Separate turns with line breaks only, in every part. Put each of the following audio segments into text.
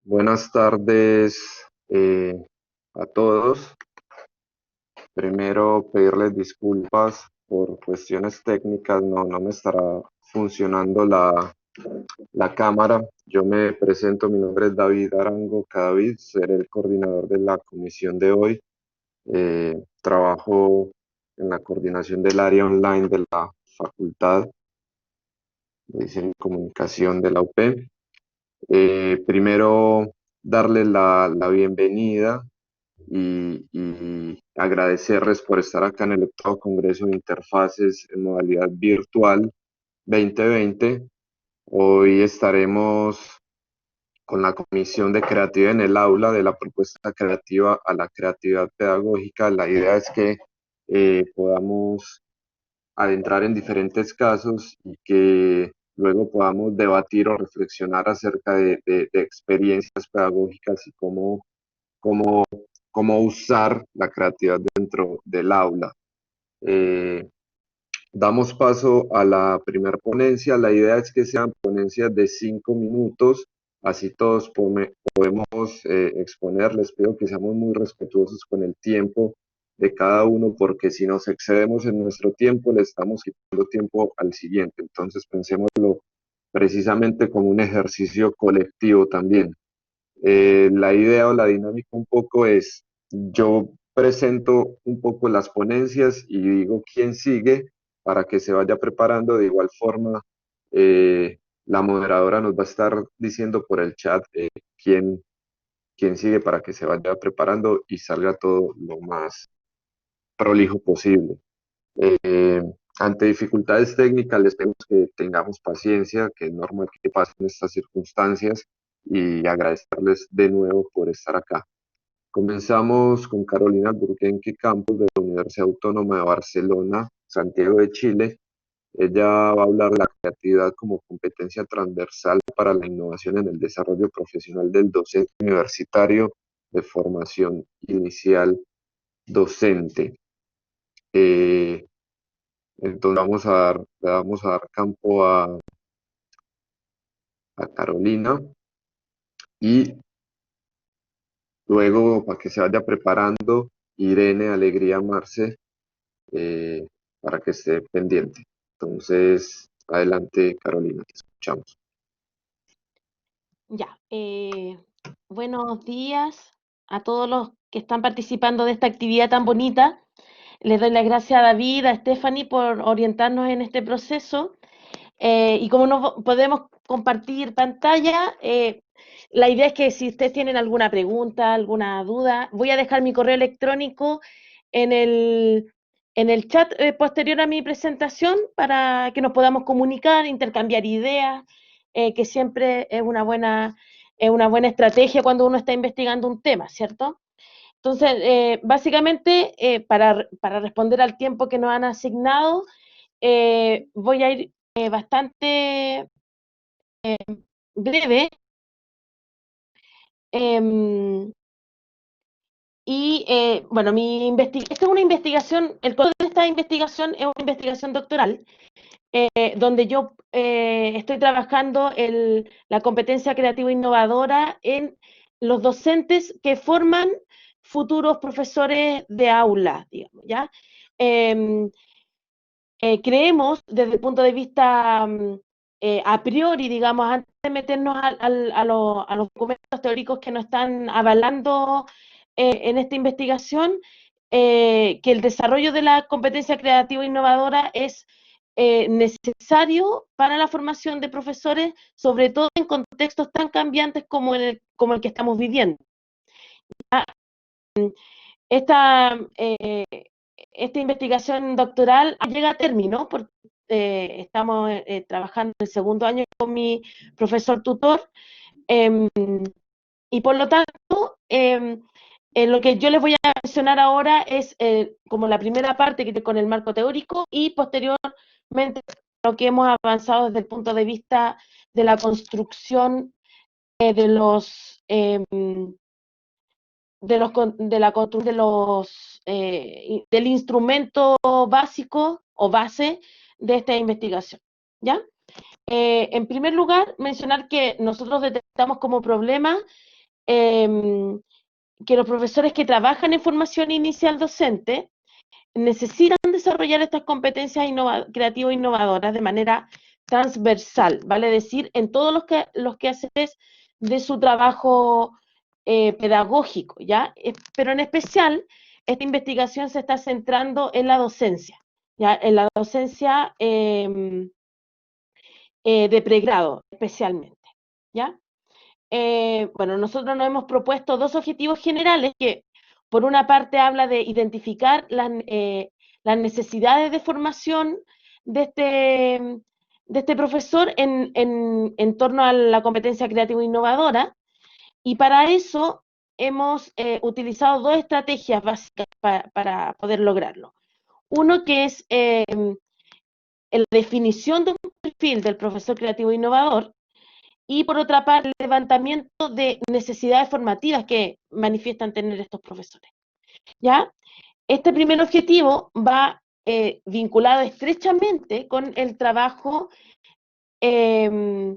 Buenas tardes a todos. Primero, pedirles disculpas por cuestiones técnicas. No me estará funcionando la cámara. Yo me presento, mi nombre es David Arango Cadavid, seré el coordinador de la comisión de hoy. Trabajo en la coordinación del área online de la Facultad de Diseño y Comunicación de la UP. Primero, darles la bienvenida y agradecerles por estar acá en el octavo Congreso de Interfaces en modalidad virtual 2020. Hoy estaremos con la Comisión de Creatividad en el aula, de la propuesta creativa a la creatividad pedagógica. La idea es que podamos adentrar en diferentes casos y que luego podamos debatir o reflexionar acerca de experiencias pedagógicas y cómo, cómo usar la creatividad dentro del aula. Eh, Damos paso a la primera ponencia. La idea es que sean ponencias de 5 minutos, así todos podemos exponer. Les pido que seamos muy respetuosos con el tiempo de cada uno, porque si nos excedemos en nuestro tiempo, le estamos quitando tiempo al siguiente. Entonces, pensémoslo precisamente como un ejercicio colectivo también. La idea o la dinámica un poco es, yo presento un poco las ponencias y digo quién sigue para que se vaya preparando. De igual forma, la moderadora nos va a estar diciendo por el chat quién sigue para que se vaya preparando y salga todo lo más prolijo posible. Eh, Ante dificultades técnicas, les pedimos que tengamos paciencia, que es normal que pasen estas circunstancias, y agradecerles de nuevo por estar acá. Comenzamos con Carolina Burguenque Campos de la Universidad Autónoma de Barcelona, Santiago de Chile. Ella va a hablar de la creatividad como competencia transversal para la innovación en el desarrollo profesional del docente universitario de formación inicial docente. Eh, entonces le vamos a dar campo a Carolina, y luego, para que se vaya preparando, Irene Alegría Marce, eh, para que esté pendiente. Entonces, adelante, Carolina, te escuchamos.
Ya, buenos días a todos los que están participando de esta actividad tan bonita. Les doy las gracias a David, a Stephanie por orientarnos en este proceso. Y como no podemos compartir pantalla, la idea es que si ustedes tienen alguna pregunta, alguna duda, voy a dejar mi correo electrónico en el chat posterior a mi presentación para que nos podamos comunicar, intercambiar ideas, que siempre es una buena estrategia cuando uno está investigando un tema, ¿cierto? Entonces, básicamente, para responder al tiempo que nos han asignado, voy a ir bastante breve. em, bueno, esta es una investigación, el costo de esta investigación es una investigación doctoral, donde yo estoy trabajando la competencia creativa innovadora en los docentes que forman futuros profesores de aula, digamos, ¿ya? Em, Creemos, desde el punto de vista a priori, digamos, antes de meternos a los documentos teóricos que nos están avalando en esta investigación, que el desarrollo de la competencia creativa e innovadora es necesario para la formación de profesores, sobre todo en contextos tan cambiantes como el que estamos viviendo. Esta, esta investigación doctoral llega a término porque estamos trabajando el segundo año con mi profesor tutor, eh, y por lo tanto, lo que yo les voy a mencionar ahora es como la primera parte que con el marco teórico, y posteriormente lo que hemos avanzado desde el punto de vista de la construcción de los del instrumento básico o base de esta investigación, ¿ya? En primer lugar, mencionar que nosotros detectamos como problema que los profesores que trabajan en formación inicial docente necesitan desarrollar estas competencias creativas e innovadoras de manera transversal, vale decir, en todos los quehaceres de su trabajo pedagógico, ¿ya? Pero en especial, esta investigación se está centrando en la docencia, ¿ya? En la docencia de pregrado, especialmente, ¿ya? Bueno, nosotros nos hemos propuesto dos objetivos generales que, por una parte, habla de identificar las necesidades de formación de este profesor en torno a la competencia creativa e innovadora, y para eso hemos utilizado dos estrategias básicas para poder lograrlo. Uno que es la definición de un perfil del profesor creativo e innovador, y por otra parte, el levantamiento de necesidades formativas que manifiestan tener estos profesores. ¿Ya? Este primer objetivo va vinculado estrechamente con el trabajo que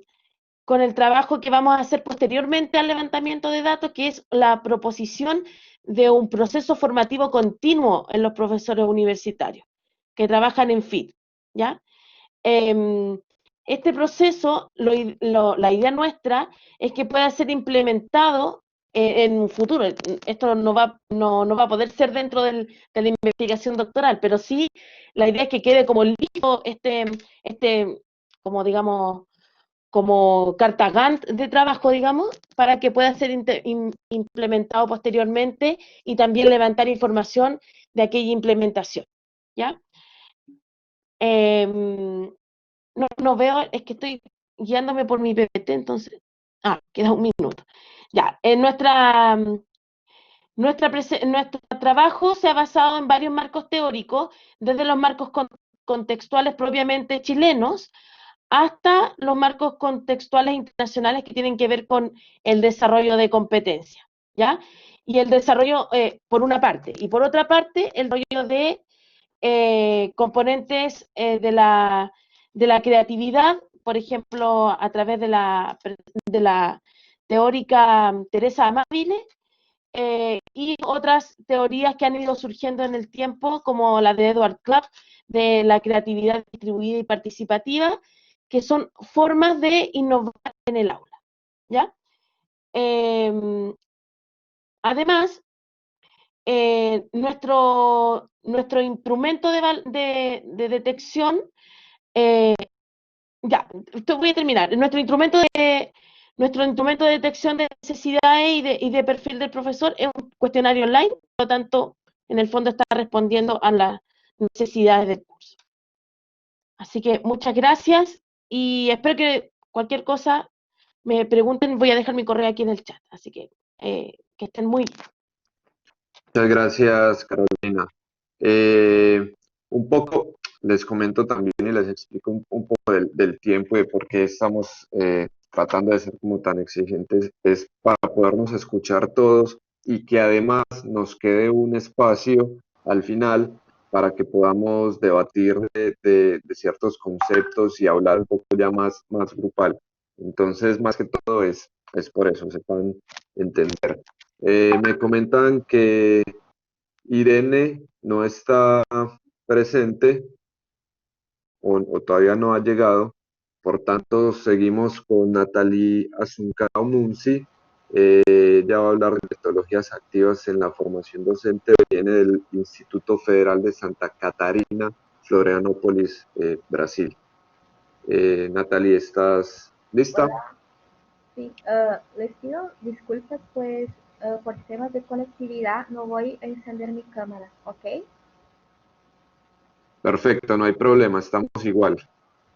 vamos a hacer posteriormente al levantamiento de datos, que es la proposición de un proceso formativo continuo en los profesores universitarios que trabajan en FIT, ¿ya? Este proceso, la idea nuestra es que pueda ser implementado en un futuro. Esto no va a poder ser dentro de la investigación doctoral, pero sí la idea es que quede como listo como digamos, como carta Gantt de trabajo, digamos, para que pueda ser implementado posteriormente y también levantar información de aquella implementación, ¿ya? No veo, es que estoy guiándome por mi PPT, entonces, queda un minuto. Ya, nuestro trabajo se ha basado en varios marcos teóricos, desde los marcos contextuales propiamente chilenos, hasta los marcos contextuales internacionales que tienen que ver con el desarrollo de competencias, ¿ya? Y el desarrollo, por una parte, y por otra parte, el desarrollo de componentes de la creatividad, por ejemplo, a través de la teórica Teresa Amabile, y otras teorías que han ido surgiendo en el tiempo, como la de Edward Clapp, de la creatividad distribuida y participativa, que son formas de innovar en el aula, ¿ya? Además, nuestro instrumento de detección, ya, esto voy a terminar. Nuestro instrumento de detección de necesidades y de perfil del profesor es un cuestionario online, por lo tanto, en el fondo está respondiendo a las necesidades del curso. Así que muchas gracias y espero que cualquier cosa me pregunten. Voy a dejar mi correo aquí en el chat, así que estén muy bien.
Muchas gracias, Carolina. Eh, un poco les comento también y les explico un poco del tiempo y de por qué estamos tratando de ser como tan exigentes. Es para podernos escuchar todos y que además nos quede un espacio al final para que podamos debatir de ciertos conceptos y hablar un poco ya más grupal. Entonces, más que todo es por eso, sepan entender. Me comentan que Irene no está presente o todavía no ha llegado, por tanto seguimos con Nathalie Azuncao Munzi. Ella va a hablar de metodologías activas en la formación docente, viene del Instituto Federal de Santa Catarina, Florianópolis, Brasil. Nathalie, ¿estás lista?
Hola, sí, les pido disculpas, pues por temas de conectividad no voy a encender mi cámara, ¿ok?
Perfecto, no hay problema, estamos igual.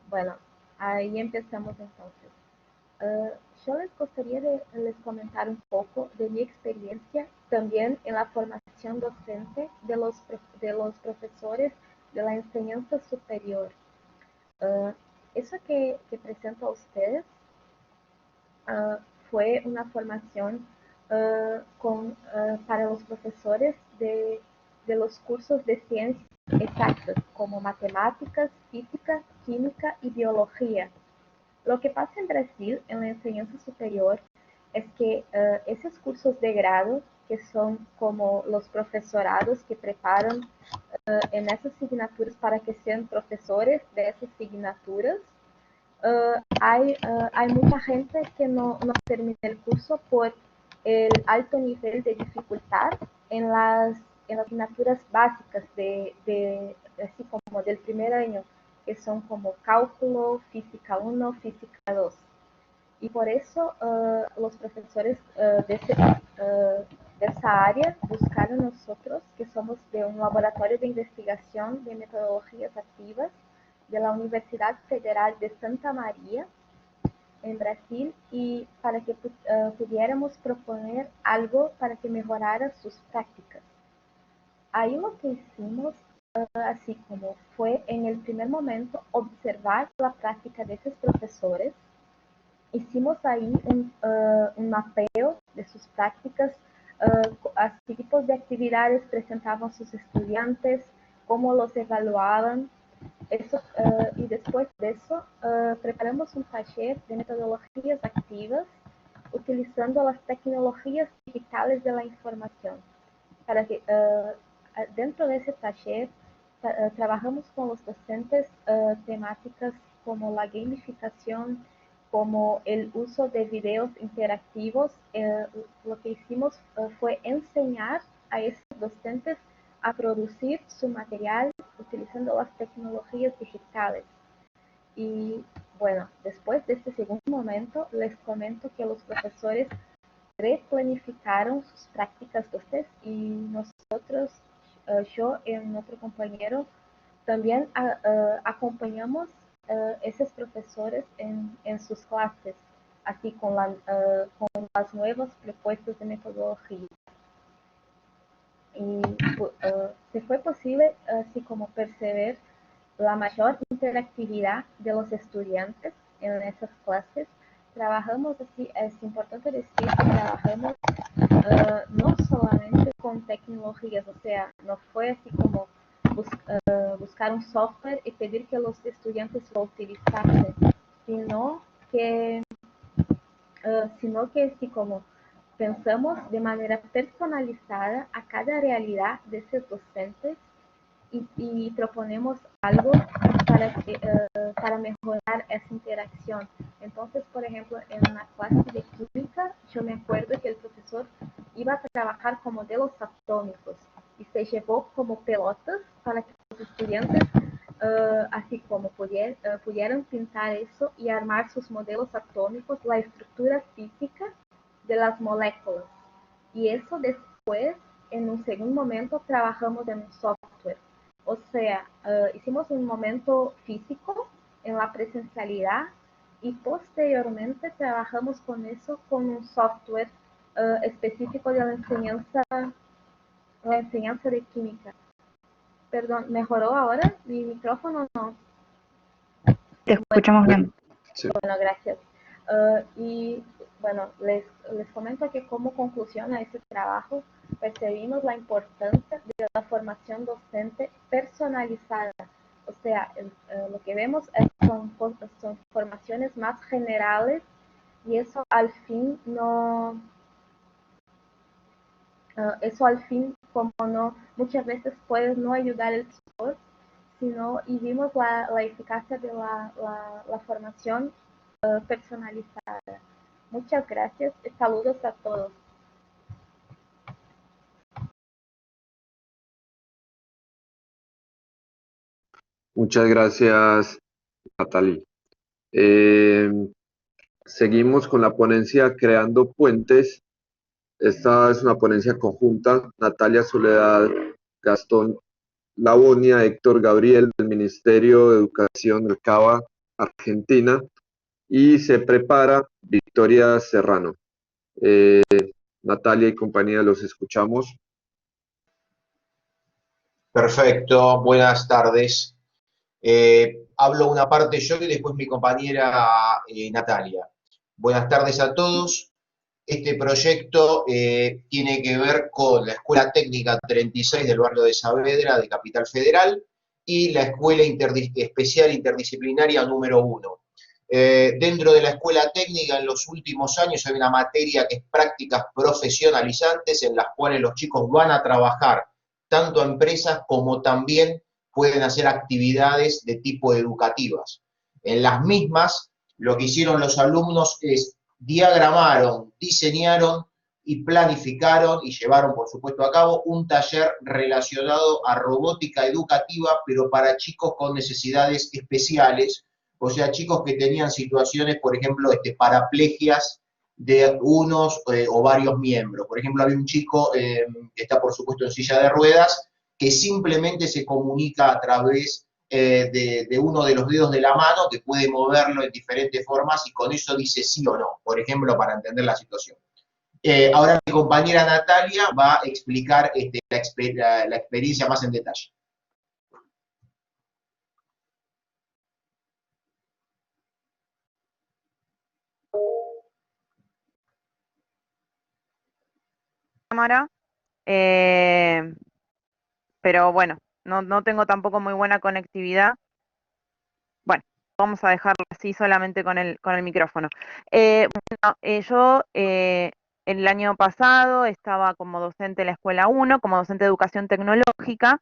Bueno, ahí empezamos entonces. Eh, yo les gustaría les comentar un poco de mi experiencia también en la formación docente de los profesores de la enseñanza superior. Eh, Eso que presento a ustedes uh, fue una formación para los profesores de los cursos de ciencias exactas como matemáticas, física, química y biología. Lo que pasa en Brasil en la enseñanza superior es que esos cursos de grado, que son como los profesorados que preparan en esas asignaturas para que sean profesores de esas asignaturas, hay mucha gente que no termina el curso por el alto nivel de dificultad en las asignaturas básicas así como del primer año, que son como cálculo, física 1, física 2. Y por eso los profesores de esa área buscaron nosotros, que somos de un laboratorio de investigación de metodologías activas de la Universidad Federal de Santa María, en Brasil, y para que pudiéramos proponer algo para que mejorara sus prácticas. Ahí lo que hicimos, así como fue en el primer momento observar la práctica de esos profesores. Hicimos ahí un mapeo de sus prácticas, qué tipos de actividades presentaban sus estudiantes, cómo los evaluaban. Eso, y después de eso, preparamos un taller de metodologías activas utilizando las tecnologías digitales de la información. Para que dentro de ese taller trabajamos con los docentes temáticas como la gamificación, como el uso de videos interactivos. Lo que hicimos fue enseñar a esos docentes a producir su material utilizando las tecnologías digitales. Y bueno, después de este segundo momento, les comento que los profesores replanificaron sus prácticas docentes y nosotros, yo y otro compañero, también acompañamos esos profesores en sus clases, así con las nuevas propuestas de metodología. Y se fue posible, así como percibir la mayor interactividad de los estudiantes en esas clases. Trabajamos así, es importante decir que trabajamos no solamente con tecnologías, o sea, no fue así como buscar un software y pedir que los estudiantes lo utilizasen, sino que así como pensamos de manera personalizada a cada realidad de esos docentes y proponemos algo para mejorar esa interacción. Entonces, por ejemplo, en una clase de química, yo me acuerdo que el profesor iba a trabajar con modelos atómicos y se llevó como pelotas para que los estudiantes así como pudieran pintar eso y armar sus modelos atómicos, la estructura física de las moléculas. Y eso después, en un segundo momento, trabajamos en un software. O sea, hicimos un momento físico en la presencialidad y posteriormente trabajamos con eso con un software específico de la enseñanza de química. Perdón, ¿mejoró ahora mi micrófono? No.
Te escuchamos bien.
Sí.
Bueno, gracias. Y bueno, les comento que como conclusión a ese trabajo, percibimos la importancia de la formación docente personalizada. O sea, lo que vemos son formaciones más generales y eso al fin como no, muchas veces puede no ayudar el tutor, sino y vimos la eficacia de la formación personalizada. Muchas gracias y saludos a todos.
Muchas gracias, Natalie. Seguimos con la ponencia Creando Puentes. Esta es una ponencia conjunta. Natalia Soledad, Gastón Labonia, Héctor Gabriel, del Ministerio de Educación del CABA, Argentina, y se prepara Victoria Serrano. Natalia y compañía, los escuchamos.
Perfecto, buenas tardes. Hablo una parte yo y después mi compañera Natalia. Buenas tardes a todos. Este proyecto tiene que ver con la Escuela Técnica 36 del barrio de Saavedra, de Capital Federal, y la Escuela Especial Interdisciplinaria número 1. Dentro de la escuela técnica, en los últimos años, hay una materia que es prácticas profesionalizantes, en las cuales los chicos van a trabajar tanto a empresas como también pueden hacer actividades de tipo educativas. En las mismas, lo que hicieron los alumnos es diagramaron, diseñaron y planificaron y llevaron, por supuesto, a cabo un taller relacionado a robótica educativa, pero para chicos con necesidades especiales, o sea, chicos que tenían situaciones, por ejemplo, paraplegias de unos o varios miembros. Por ejemplo, había un chico que está, por supuesto, en silla de ruedas, que simplemente se comunica a través de uno de los dedos de la mano, que puede moverlo en diferentes formas y con eso dice sí o no, por ejemplo, para entender la situación. Ahora mi compañera Natalia va a explicar la experiencia más en detalle.
Cámara, pero bueno, no tengo tampoco muy buena conectividad. Bueno, vamos a dejarlo así solamente con el micrófono. Yo el año pasado estaba como docente en la Escuela 1, como docente de educación tecnológica,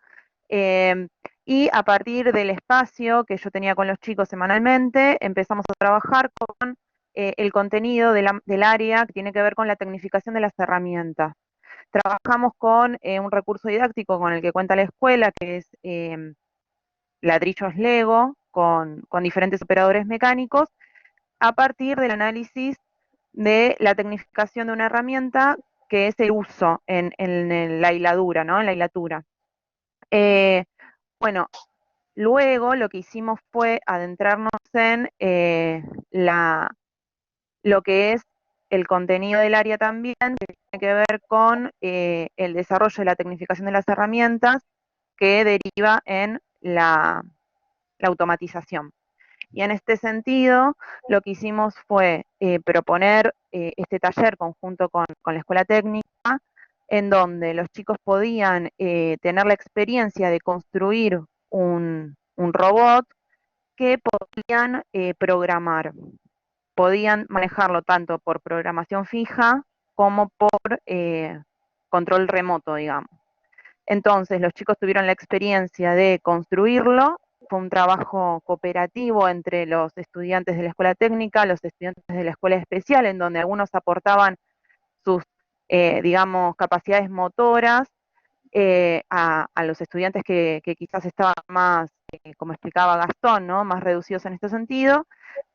y a partir del espacio que yo tenía con los chicos semanalmente, empezamos a trabajar con el contenido del área que tiene que ver con la tecnificación de las herramientas. Trabajamos con un recurso didáctico con el que cuenta la escuela, que es ladrillos Lego, con diferentes operadores mecánicos, a partir del análisis de la tecnificación de una herramienta que es el uso en la hiladura, ¿no? En la hilatura. Bueno, luego lo que hicimos fue adentrarnos en lo que es el contenido del área también, que tiene que ver con el desarrollo de la tecnificación de las herramientas que deriva en la automatización. Y en este sentido, lo que hicimos fue proponer este taller conjunto con la escuela técnica, en donde los chicos podían tener la experiencia de construir un robot que podían programar. Podían manejarlo tanto por programación fija como por control remoto, digamos. Entonces, los chicos tuvieron la experiencia de construirlo. Fue un trabajo cooperativo entre los estudiantes de la escuela técnica, los estudiantes de la escuela especial, en donde algunos aportaban sus, digamos, capacidades motoras a los estudiantes que quizás estaban más, como explicaba Gastón, ¿no? Más reducidos en este sentido.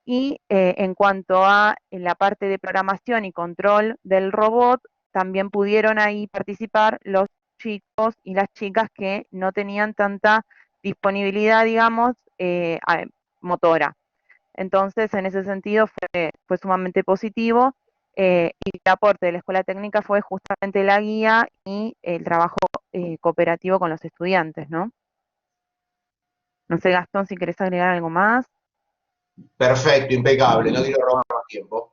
Y en cuanto a la parte de programación y control del robot, también pudieron ahí participar los chicos y las chicas que no tenían tanta disponibilidad, digamos, motora. Entonces, en ese sentido fue sumamente positivo y el aporte de la escuela técnica fue justamente la guía y el trabajo cooperativo con los estudiantes, ¿no? No sé, Gastón, si querés agregar algo más.
Perfecto, impecable, no quiero robar más tiempo.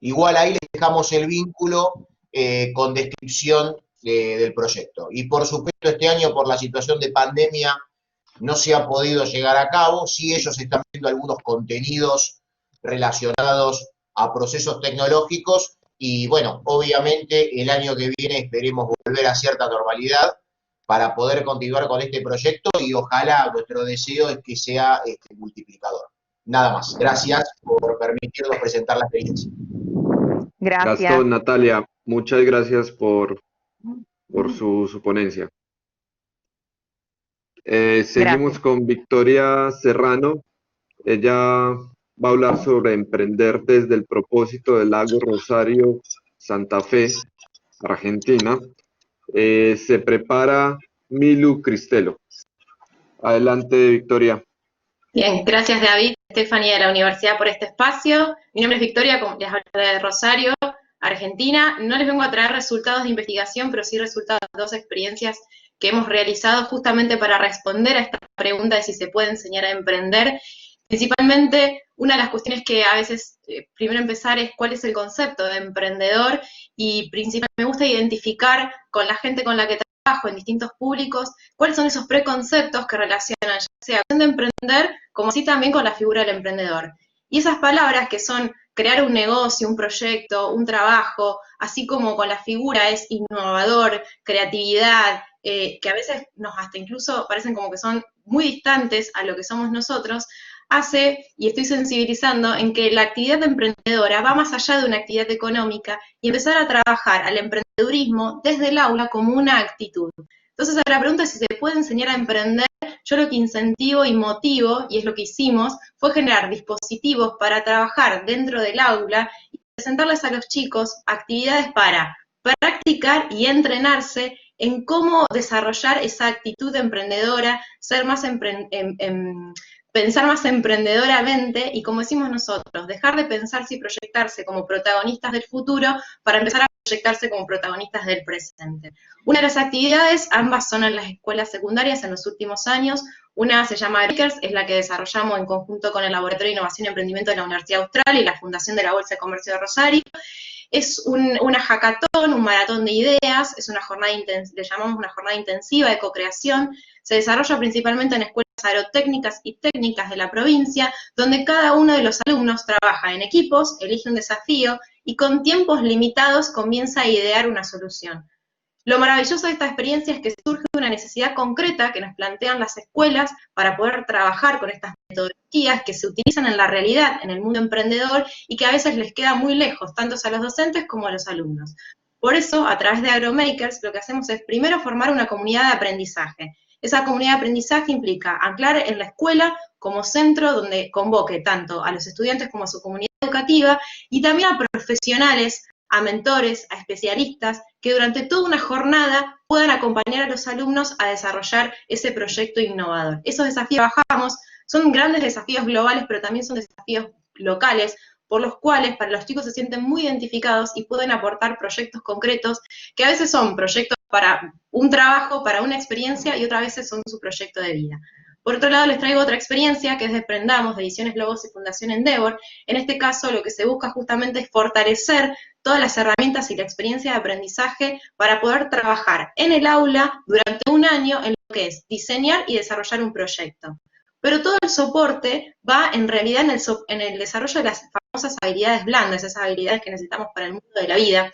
Igual ahí les dejamos el vínculo con descripción del proyecto. Y por supuesto este año por la situación de pandemia no se ha podido llegar a cabo, sí ellos están viendo algunos contenidos relacionados a procesos tecnológicos y bueno, obviamente el año que viene esperemos volver a cierta normalidad para poder continuar con este proyecto y ojalá nuestro deseo es que sea multiplicador. Nada más. Gracias por permitirnos presentar la experiencia.
Gracias.
Gastón, Natalia, muchas gracias por su ponencia. Seguimos con Victoria Serrano. Ella va a hablar sobre emprender desde el propósito del lago Rosario, Santa Fe, Argentina. Se prepara Milu Cristelo. Adelante, Victoria.
Bien, gracias David, Estefanía de la Universidad por este espacio. Mi nombre es Victoria, les hablo de Rosario, Argentina. No les vengo a traer resultados de investigación, pero sí resultados de dos experiencias que hemos realizado justamente para responder a esta pregunta de si se puede enseñar a emprender. Principalmente, una de las cuestiones que a veces, primero empezar es cuál es el concepto de emprendedor y principalmente me gusta identificar con la gente con la que trabajo en distintos públicos cuáles son esos preconceptos que relacionan ya sea con de emprender como así también con la figura del emprendedor. Y esas palabras que son crear un negocio, un proyecto, un trabajo, así como con la figura es innovador, creatividad, que a veces nos hasta incluso parecen como que son muy distantes a lo que somos nosotros, hace, y estoy sensibilizando, en que la actividad emprendedora va más allá de una actividad económica y empezar a trabajar al emprendedurismo desde el aula como una actitud. Entonces, a la pregunta es si se puede enseñar a emprender, yo lo que incentivo y motivo, y es lo que hicimos, fue generar dispositivos para trabajar dentro del aula y presentarles a los chicos actividades para practicar y entrenarse en cómo desarrollar esa actitud emprendedora, ser más pensar más emprendedoramente y, como decimos nosotros, dejar de pensarse y proyectarse como protagonistas del futuro para empezar a proyectarse como protagonistas del presente. Una de las actividades, ambas son en las escuelas secundarias en los últimos años. Una se llama Makers, es la que desarrollamos en conjunto con el Laboratorio de Innovación y Emprendimiento de la Universidad Austral y la Fundación de la Bolsa de Comercio de Rosario. Es una hackathon, un maratón de ideas, es una jornada le llamamos una jornada intensiva de co-creación. Se desarrolla principalmente en escuelas agrotécnicas y técnicas de la provincia, donde cada uno de los alumnos trabaja en equipos, elige un desafío y con tiempos limitados comienza a idear una solución. Lo maravilloso de esta experiencia es que surge una necesidad concreta que nos plantean las escuelas para poder trabajar con estas metodologías que se utilizan en la realidad, en el mundo emprendedor, y que a veces les queda muy lejos, tanto a los docentes como a los alumnos. Por eso, a través de AgroMakers, lo que hacemos es primero formar una comunidad de aprendizaje. Esa comunidad de aprendizaje implica anclar en la escuela como centro donde convoque tanto a los estudiantes como a su comunidad educativa y también a profesionales, a mentores, a especialistas, que durante toda una jornada puedan acompañar a los alumnos a desarrollar ese proyecto innovador. Esos desafíos que bajamos son grandes desafíos globales, pero también son desafíos locales, por los cuales para los chicos se sienten muy identificados y pueden aportar proyectos concretos, que a veces son proyectos para un trabajo, para una experiencia, y otras veces son su proyecto de vida. Por otro lado, les traigo otra experiencia, que es de Prendamos, de Ediciones Logos y Fundación Endeavor. En este caso, lo que se busca justamente es fortalecer todas las herramientas y la experiencia de aprendizaje para poder trabajar en el aula durante un año en lo que es diseñar y desarrollar un proyecto. Pero todo el soporte va en realidad en el desarrollo de las famosas habilidades blandas, esas habilidades que necesitamos para el mundo de la vida.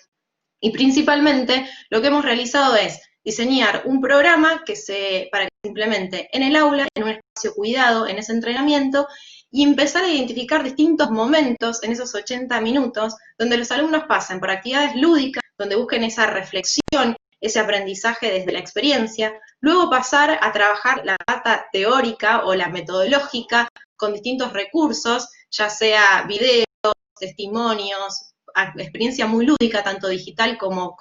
Y principalmente lo que hemos realizado es diseñar un programa para que se implemente en el aula, en un espacio cuidado, en ese entrenamiento, y empezar a identificar distintos momentos en esos 80 minutos donde los alumnos pasen por actividades lúdicas, donde busquen esa reflexión, ese aprendizaje desde la experiencia, luego pasar a trabajar la data teórica o la metodológica con distintos recursos, ya sea videos, testimonios, experiencia muy lúdica, tanto digital como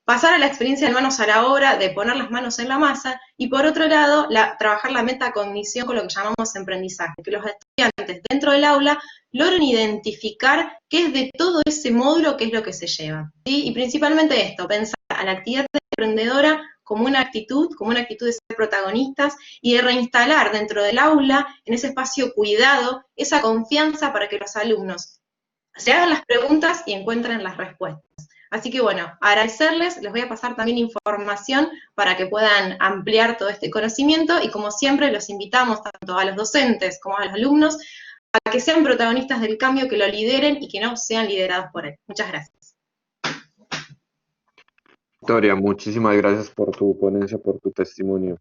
pasar a la experiencia de manos a la obra, de poner las manos en la masa, y por otro lado, trabajar la metacognición con lo que llamamos emprendizaje, que los estudiantes dentro del aula logren identificar qué es de todo ese módulo, qué es lo que se lleva, ¿sí? Y principalmente esto, pensar a la actividad emprendedora como una actitud de ser protagonistas y de reinstalar dentro del aula, en ese espacio cuidado, esa confianza para que los alumnos se hagan las preguntas y encuentren las respuestas. Así que bueno, agradecerles, les voy a pasar también información para que puedan ampliar todo este conocimiento y, como siempre, los invitamos tanto a los docentes como a los alumnos a que sean protagonistas del cambio, que lo lideren y que no sean liderados por él. Muchas gracias.
Victoria, muchísimas gracias por tu ponencia, por tu testimonio.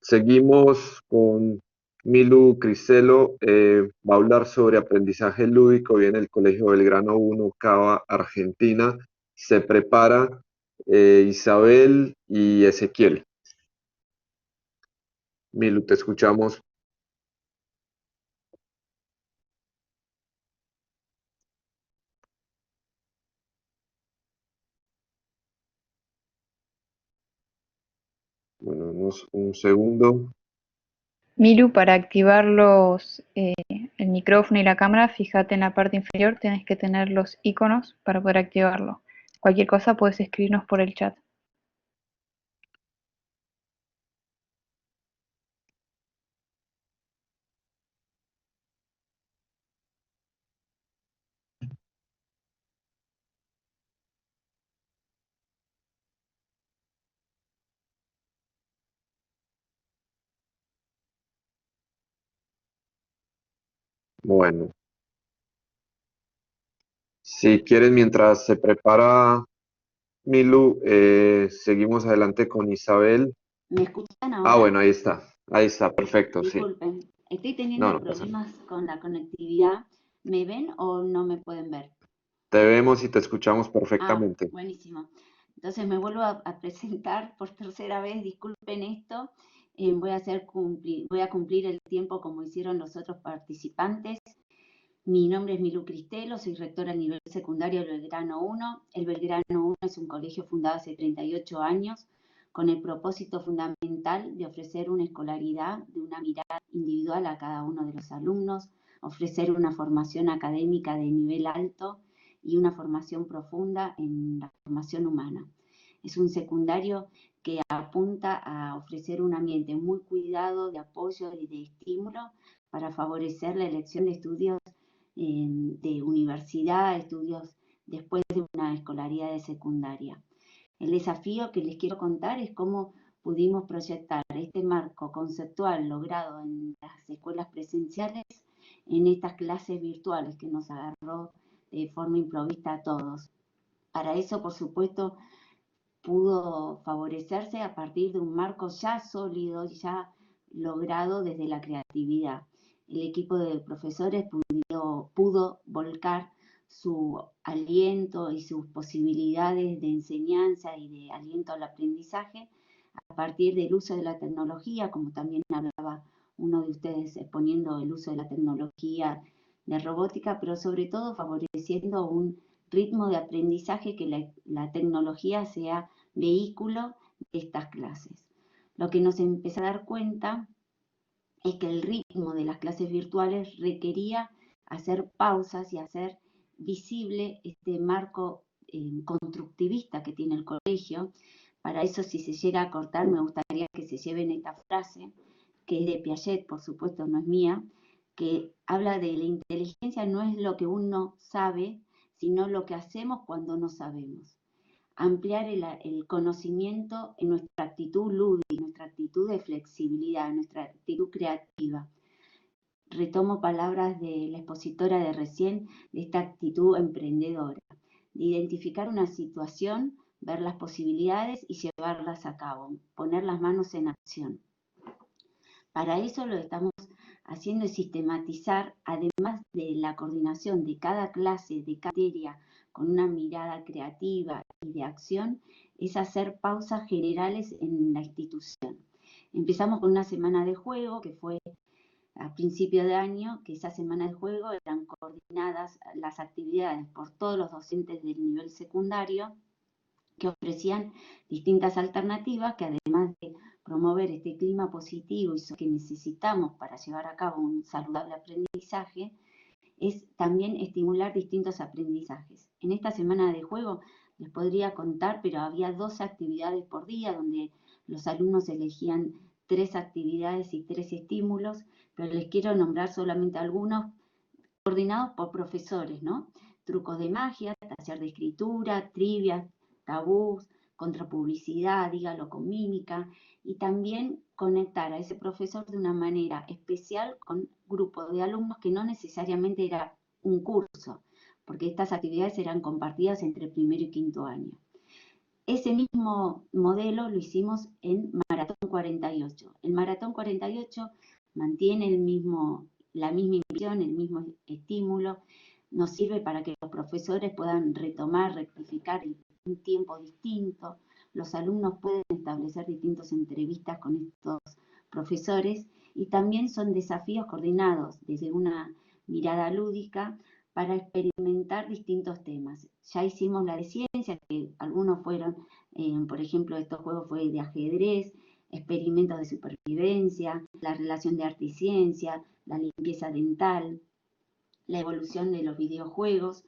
Seguimos con Milu Cristelo, va a hablar sobre aprendizaje lúdico, viene del Colegio Belgrano 1, Cava, Argentina. Se prepara Isabel y Ezequiel. Milu, te escuchamos. Bueno, un segundo.
Miru, para activar el micrófono y la cámara, fíjate en la parte inferior, tienes que tener los iconos para poder activarlo. Cualquier cosa puedes escribirnos por el chat.
Bueno, si quieres, mientras se prepara Milu, seguimos adelante con Isabel.
¿Me escuchan
Ah,
ahora?
bueno, ahí está, perfecto, sí.
Disculpen, estoy
No,
teniendo
no pasa nada.
problemas con la conectividad. ¿Me ven o no me pueden ver?
Te vemos y te escuchamos
Ah,
perfectamente.
buenísimo. Entonces me vuelvo a presentar por tercera vez, disculpen esto. Voy a cumplir el tiempo como hicieron los otros participantes. Mi nombre es Milu Cristelo, soy rectora a nivel secundario del Belgrano 1. El Belgrano 1 es un colegio fundado hace 38 años con el propósito fundamental de ofrecer una escolaridad de una mirada individual a cada uno de los alumnos, ofrecer una formación académica de nivel alto y una formación profunda en la formación humana. Es un secundario que apunta a ofrecer un ambiente muy cuidado de apoyo y de estímulo para favorecer la elección de estudios de universidad, estudios después de una escolaridad de secundaria. El desafío que les quiero contar es cómo pudimos proyectar este marco conceptual logrado en las escuelas presenciales en estas clases virtuales que nos agarró de forma improvista a todos. Para eso, por supuesto, pudo favorecerse a partir de un marco ya sólido, ya logrado desde la creatividad. El equipo de profesores pudo volcar su aliento y sus posibilidades de enseñanza y de aliento al aprendizaje a partir del uso de la tecnología, como también hablaba uno de ustedes exponiendo el uso de la tecnología de robótica, pero sobre todo favoreciendo un ritmo de aprendizaje que la tecnología sea vehículo de estas clases. Lo que nos empezó a dar cuenta es que el ritmo de las clases virtuales requería hacer pausas y hacer visible este marco constructivista que tiene el colegio. Para eso, si se llega a cortar, me gustaría que se lleven esta frase, que es de Piaget, por supuesto, no es mía, que habla de la inteligencia no es lo que uno sabe, sino lo que hacemos cuando no sabemos. Ampliar el conocimiento en nuestra actitud lúdica, nuestra actitud de flexibilidad, nuestra actitud creativa. Retomo palabras de la expositora de recién, de esta actitud emprendedora, de identificar una situación, ver las posibilidades y llevarlas a cabo, poner las manos en acción. Para eso lo que estamos haciendo es sistematizar, además de la coordinación de cada clase, de cada materia, con una mirada creativa y de acción, es hacer pausas generales en la institución. Empezamos con una semana de juego, que fue a principio de año, que esa semana de juego eran coordinadas las actividades por todos los docentes del nivel secundario, que ofrecían distintas alternativas que además de promover este clima positivo y que necesitamos para llevar a cabo un saludable aprendizaje, es también estimular distintos aprendizajes. En esta semana de juego les podría contar, pero había 12 actividades por día donde los alumnos elegían 3 actividades y 3 estímulos, pero les quiero nombrar solamente algunos coordinados por profesores, ¿no? Trucos de magia, taller de escritura, trivias, tabús, contrapublicidad, dígalo con mímica, y también conectar a ese profesor de una manera especial con grupos de alumnos que no necesariamente era un curso, porque estas actividades eran compartidas entre primero y quinto año. Ese mismo modelo lo hicimos en Maratón 48. El Maratón 48 mantiene la misma inversión, el mismo estímulo, nos sirve para que los profesores puedan retomar, rectificar en un tiempo distinto, los alumnos pueden establecer distintas entrevistas con estos profesores y también son desafíos coordinados desde una mirada lúdica para experimentar distintos temas. Ya hicimos la de ciencia, que algunos fueron, por ejemplo, estos juegos fue de ajedrez, experimentos de supervivencia, la relación de arte y ciencia, la limpieza dental, la evolución de los videojuegos.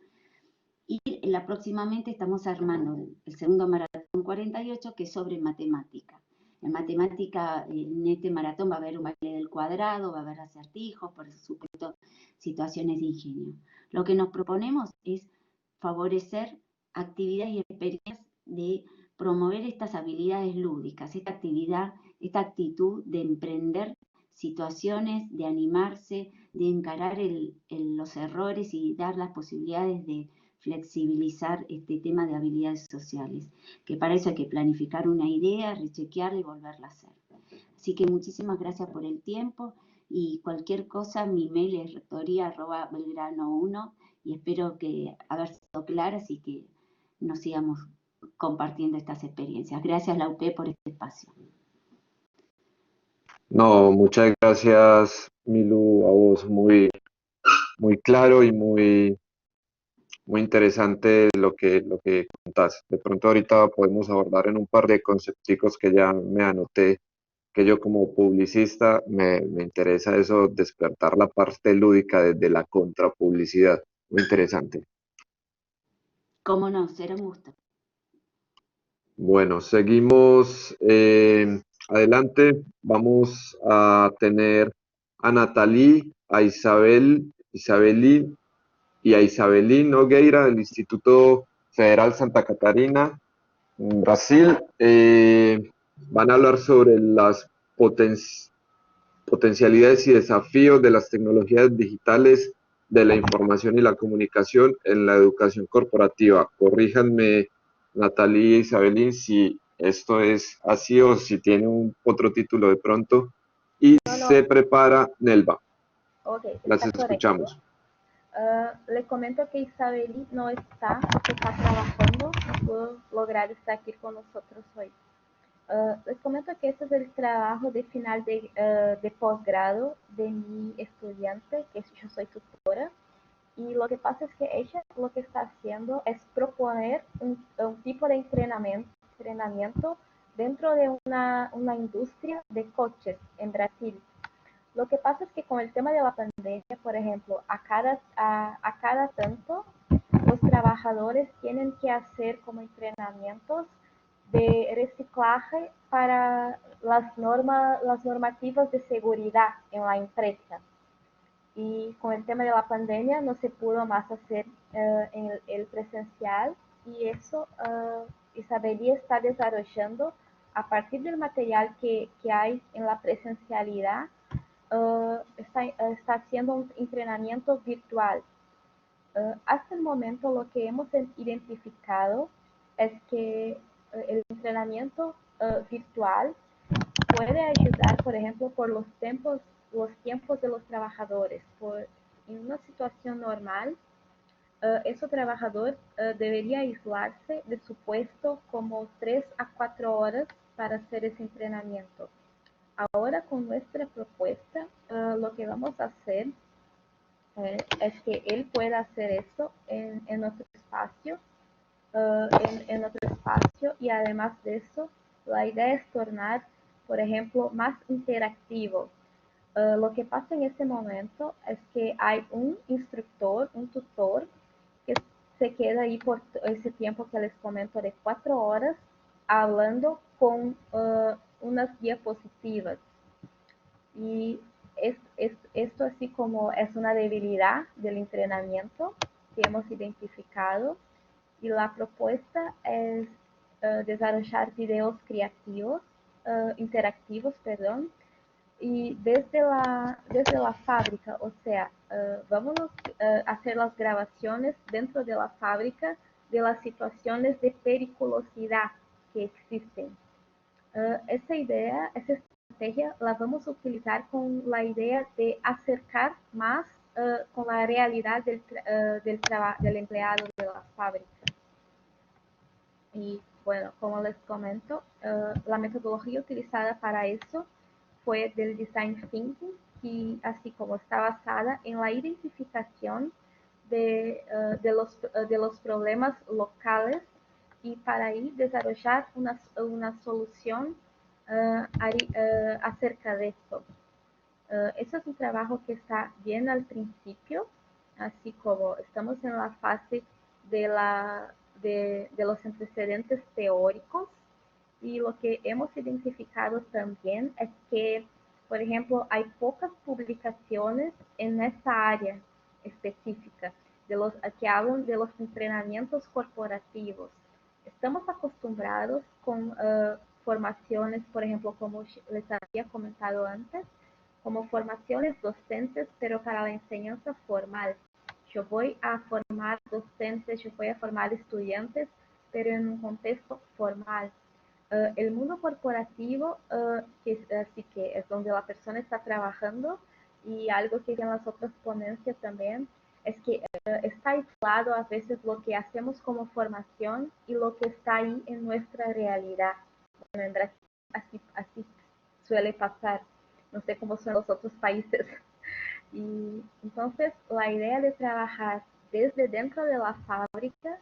Y próximamente estamos armando el segundo maratón 48, que es sobre matemática. En matemática, en este maratón va a haber un baile del cuadrado, va a haber acertijos, por supuesto, situaciones de ingenio. Lo que nos proponemos es favorecer actividades y experiencias de promover estas habilidades lúdicas, esta actividad, esta actitud de emprender situaciones, de animarse, de encarar los errores y dar las posibilidades de flexibilizar este tema de habilidades sociales, que para eso hay que planificar una idea, rechequearla y volverla a hacer. Así que muchísimas gracias por el tiempo y cualquier cosa, mi mail es rectoría@belgrano1 y espero que haber sido clara, así que nos sigamos compartiendo estas experiencias. Gracias, la UP, por este espacio.
No, muchas gracias, Milu, a vos, muy claro y muy interesante lo que contás. De pronto ahorita podemos abordar en un par de concepticos que ya me anoté, que yo como publicista me interesa eso, despertar la parte lúdica desde la contrapublicidad. Muy interesante.
Cómo no, será un gusto.
Bueno, seguimos adelante. Vamos a tener a Nathalie, a Isabelín y a Isabelín Nogueira del Instituto Federal Santa Catarina, en Brasil. Van a hablar sobre las potencialidades y desafíos de las tecnologías digitales de la información y la comunicación en la educación corporativa. Corríjanme, Natalie e Isabelín, si esto es así o si tiene otro título de pronto. Y
No,
se prepara Nelva.
ok,
Las
está correcto.
escuchamos.
Le comento que Isabeli no está, porque está trabajando, no pudo lograr estar aquí con nosotros hoy. Les comento que este es el trabajo de final de posgrado de mi estudiante, que yo soy tutora, y lo que pasa es que ella lo que está haciendo es proponer un tipo de entrenamiento dentro de una industria de coches en Brasil. Lo que pasa es que con el tema de la pandemia, por ejemplo, a cada tanto, los trabajadores tienen que hacer como entrenamientos de reciclaje para las normativas de seguridad en la empresa. Y con el tema de la pandemia no se pudo más hacer en el presencial y eso Isabelí está desarrollando a partir del material que hay en la presencialidad. Está haciendo un entrenamiento virtual. Hasta el momento lo que hemos identificado es que el entrenamiento virtual puede ayudar, por ejemplo, por los tiempos de los trabajadores. En una situación normal, ese trabajador debería aislarse de su puesto como 3 a 4 horas para hacer ese entrenamiento. Ahora con nuestra propuesta, lo que vamos a hacer es que él pueda hacer eso en otro espacio, en otro espacio, y además de eso, la idea es tornar, por ejemplo, más interactivo. Lo que pasa en este momento es que hay un instructor, un tutor, que se queda ahí por ese tiempo que les comento de 4 horas, hablando con unas diapositivas. Y esto así como es una debilidad del entrenamiento que hemos identificado, y la propuesta es desarrollar videos creativos, interactivos, perdón, y desde la fábrica, o sea, vamos a hacer las grabaciones dentro de la fábrica de las situaciones de periculosidad que existen. Esa idea, esa estrategia la vamos a utilizar con la idea de acercar más con la realidad del empleado de la fábrica. Y bueno, como les comento, la metodología utilizada para eso fue del Design Thinking, y así como está basada en la identificación de los problemas locales, y para ahí desarrollar una solución acerca de esto. Eso es un trabajo que está bien al principio, así como estamos en la fase de los antecedentes teóricos, y lo que hemos identificado también es que, por ejemplo, hay pocas publicaciones en esta área específica que hablan de los entrenamientos corporativos. Estamos acostumbrados con formaciones, por ejemplo, como les había comentado antes, como formaciones docentes, pero para la enseñanza formal. Yo voy a formar docentes, yo voy a formar estudiantes, pero en un contexto formal. El mundo corporativo, sí que es donde la persona está trabajando, y algo que en las otras ponencias también, es que está aislado a veces lo que hacemos como formación y lo que está ahí en nuestra realidad. Bueno, en Brasil así suele pasar. No sé cómo son los otros países. Y entonces la idea de trabajar desde dentro de la fábrica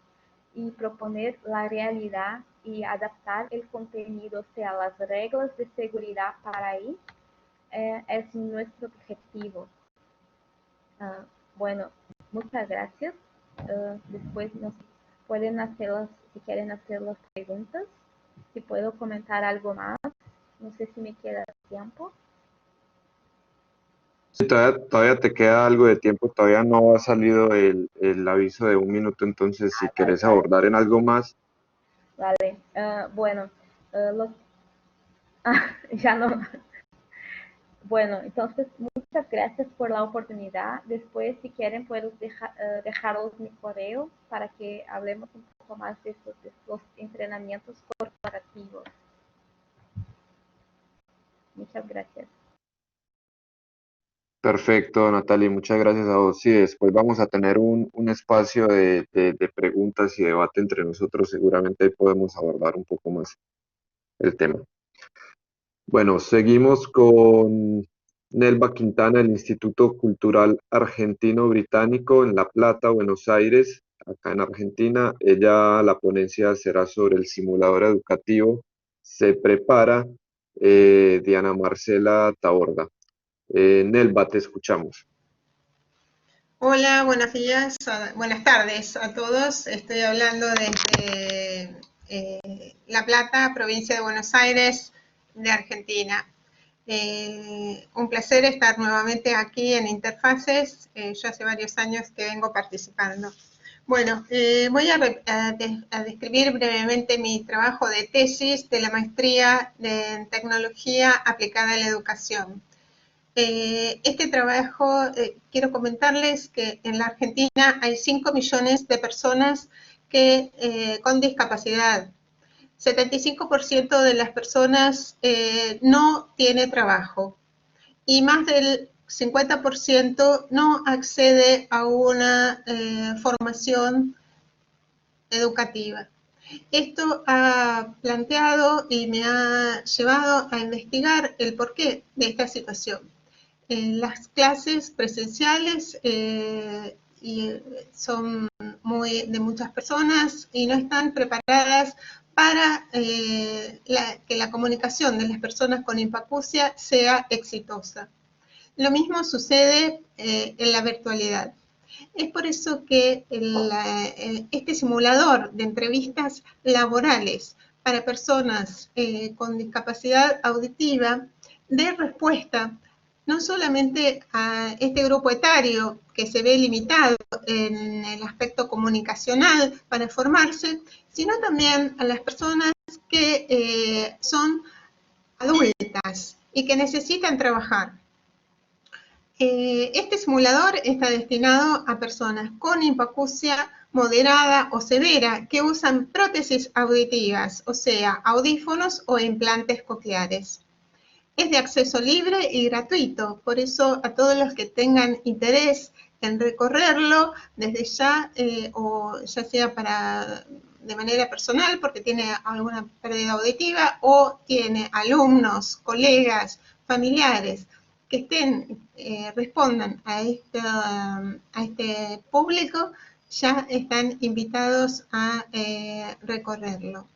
y proponer la realidad y adaptar el contenido, o sea, las reglas de seguridad para ahí, es nuestro objetivo. Bueno, muchas gracias. Después nos pueden hacer si quieren hacer las preguntas. Si puedo comentar algo más, no sé si me queda tiempo.
Sí, todavía te queda algo de tiempo, todavía no ha salido el aviso de 1 minuto, entonces si quieres abordar en algo más.
Vale, bueno, ya no. Bueno, entonces muchas gracias por la oportunidad. Después, si quieren, puedo dejaros mi correo para que hablemos un poco más de los entrenamientos corporativos. Muchas gracias.
Perfecto, Natalie, muchas gracias a vos. Sí, después vamos a tener un espacio de preguntas y debate entre nosotros, seguramente podemos abordar un poco más el tema. Bueno, seguimos con Nelva Quintana, del Instituto Cultural Argentino Británico en La Plata, Buenos Aires, acá en Argentina. La ponencia será sobre el simulador educativo Se Prepara, Diana Marcela Taborda. Nelva, te escuchamos.
Hola, buenas tardes a todos. Estoy hablando desde La Plata, provincia de Buenos Aires, de Argentina. Un placer estar nuevamente aquí en Interfaces. Yo hace varios años que vengo participando. Bueno, voy a describir brevemente mi trabajo de tesis de la maestría en tecnología aplicada a la educación. Este trabajo, quiero comentarles que en la Argentina hay 5 millones de personas con discapacidad. 75% de las personas no tiene trabajo y más del 50% no accede a una formación educativa. Esto ha planteado y me ha llevado a investigar el porqué de esta situación. Las clases presenciales son de muchas personas y no están preparadas para que la comunicación de las personas con hipacusia sea exitosa. Lo mismo sucede en la virtualidad. Es por eso que este simulador de entrevistas laborales para personas con discapacidad auditiva dé respuesta no solamente a este grupo etario que se ve limitado en el aspecto comunicacional para formarse, sino también a las personas que son adultas y que necesitan trabajar. Este simulador está destinado a personas con hipacusia moderada o severa que usan prótesis auditivas, o sea, audífonos o implantes cocleares. Es de acceso libre y gratuito, por eso a todos los que tengan interés en recorrerlo desde ya, o ya sea de manera personal porque tiene alguna pérdida auditiva o tiene alumnos, colegas, familiares que respondan a este público, ya están invitados a recorrerlo.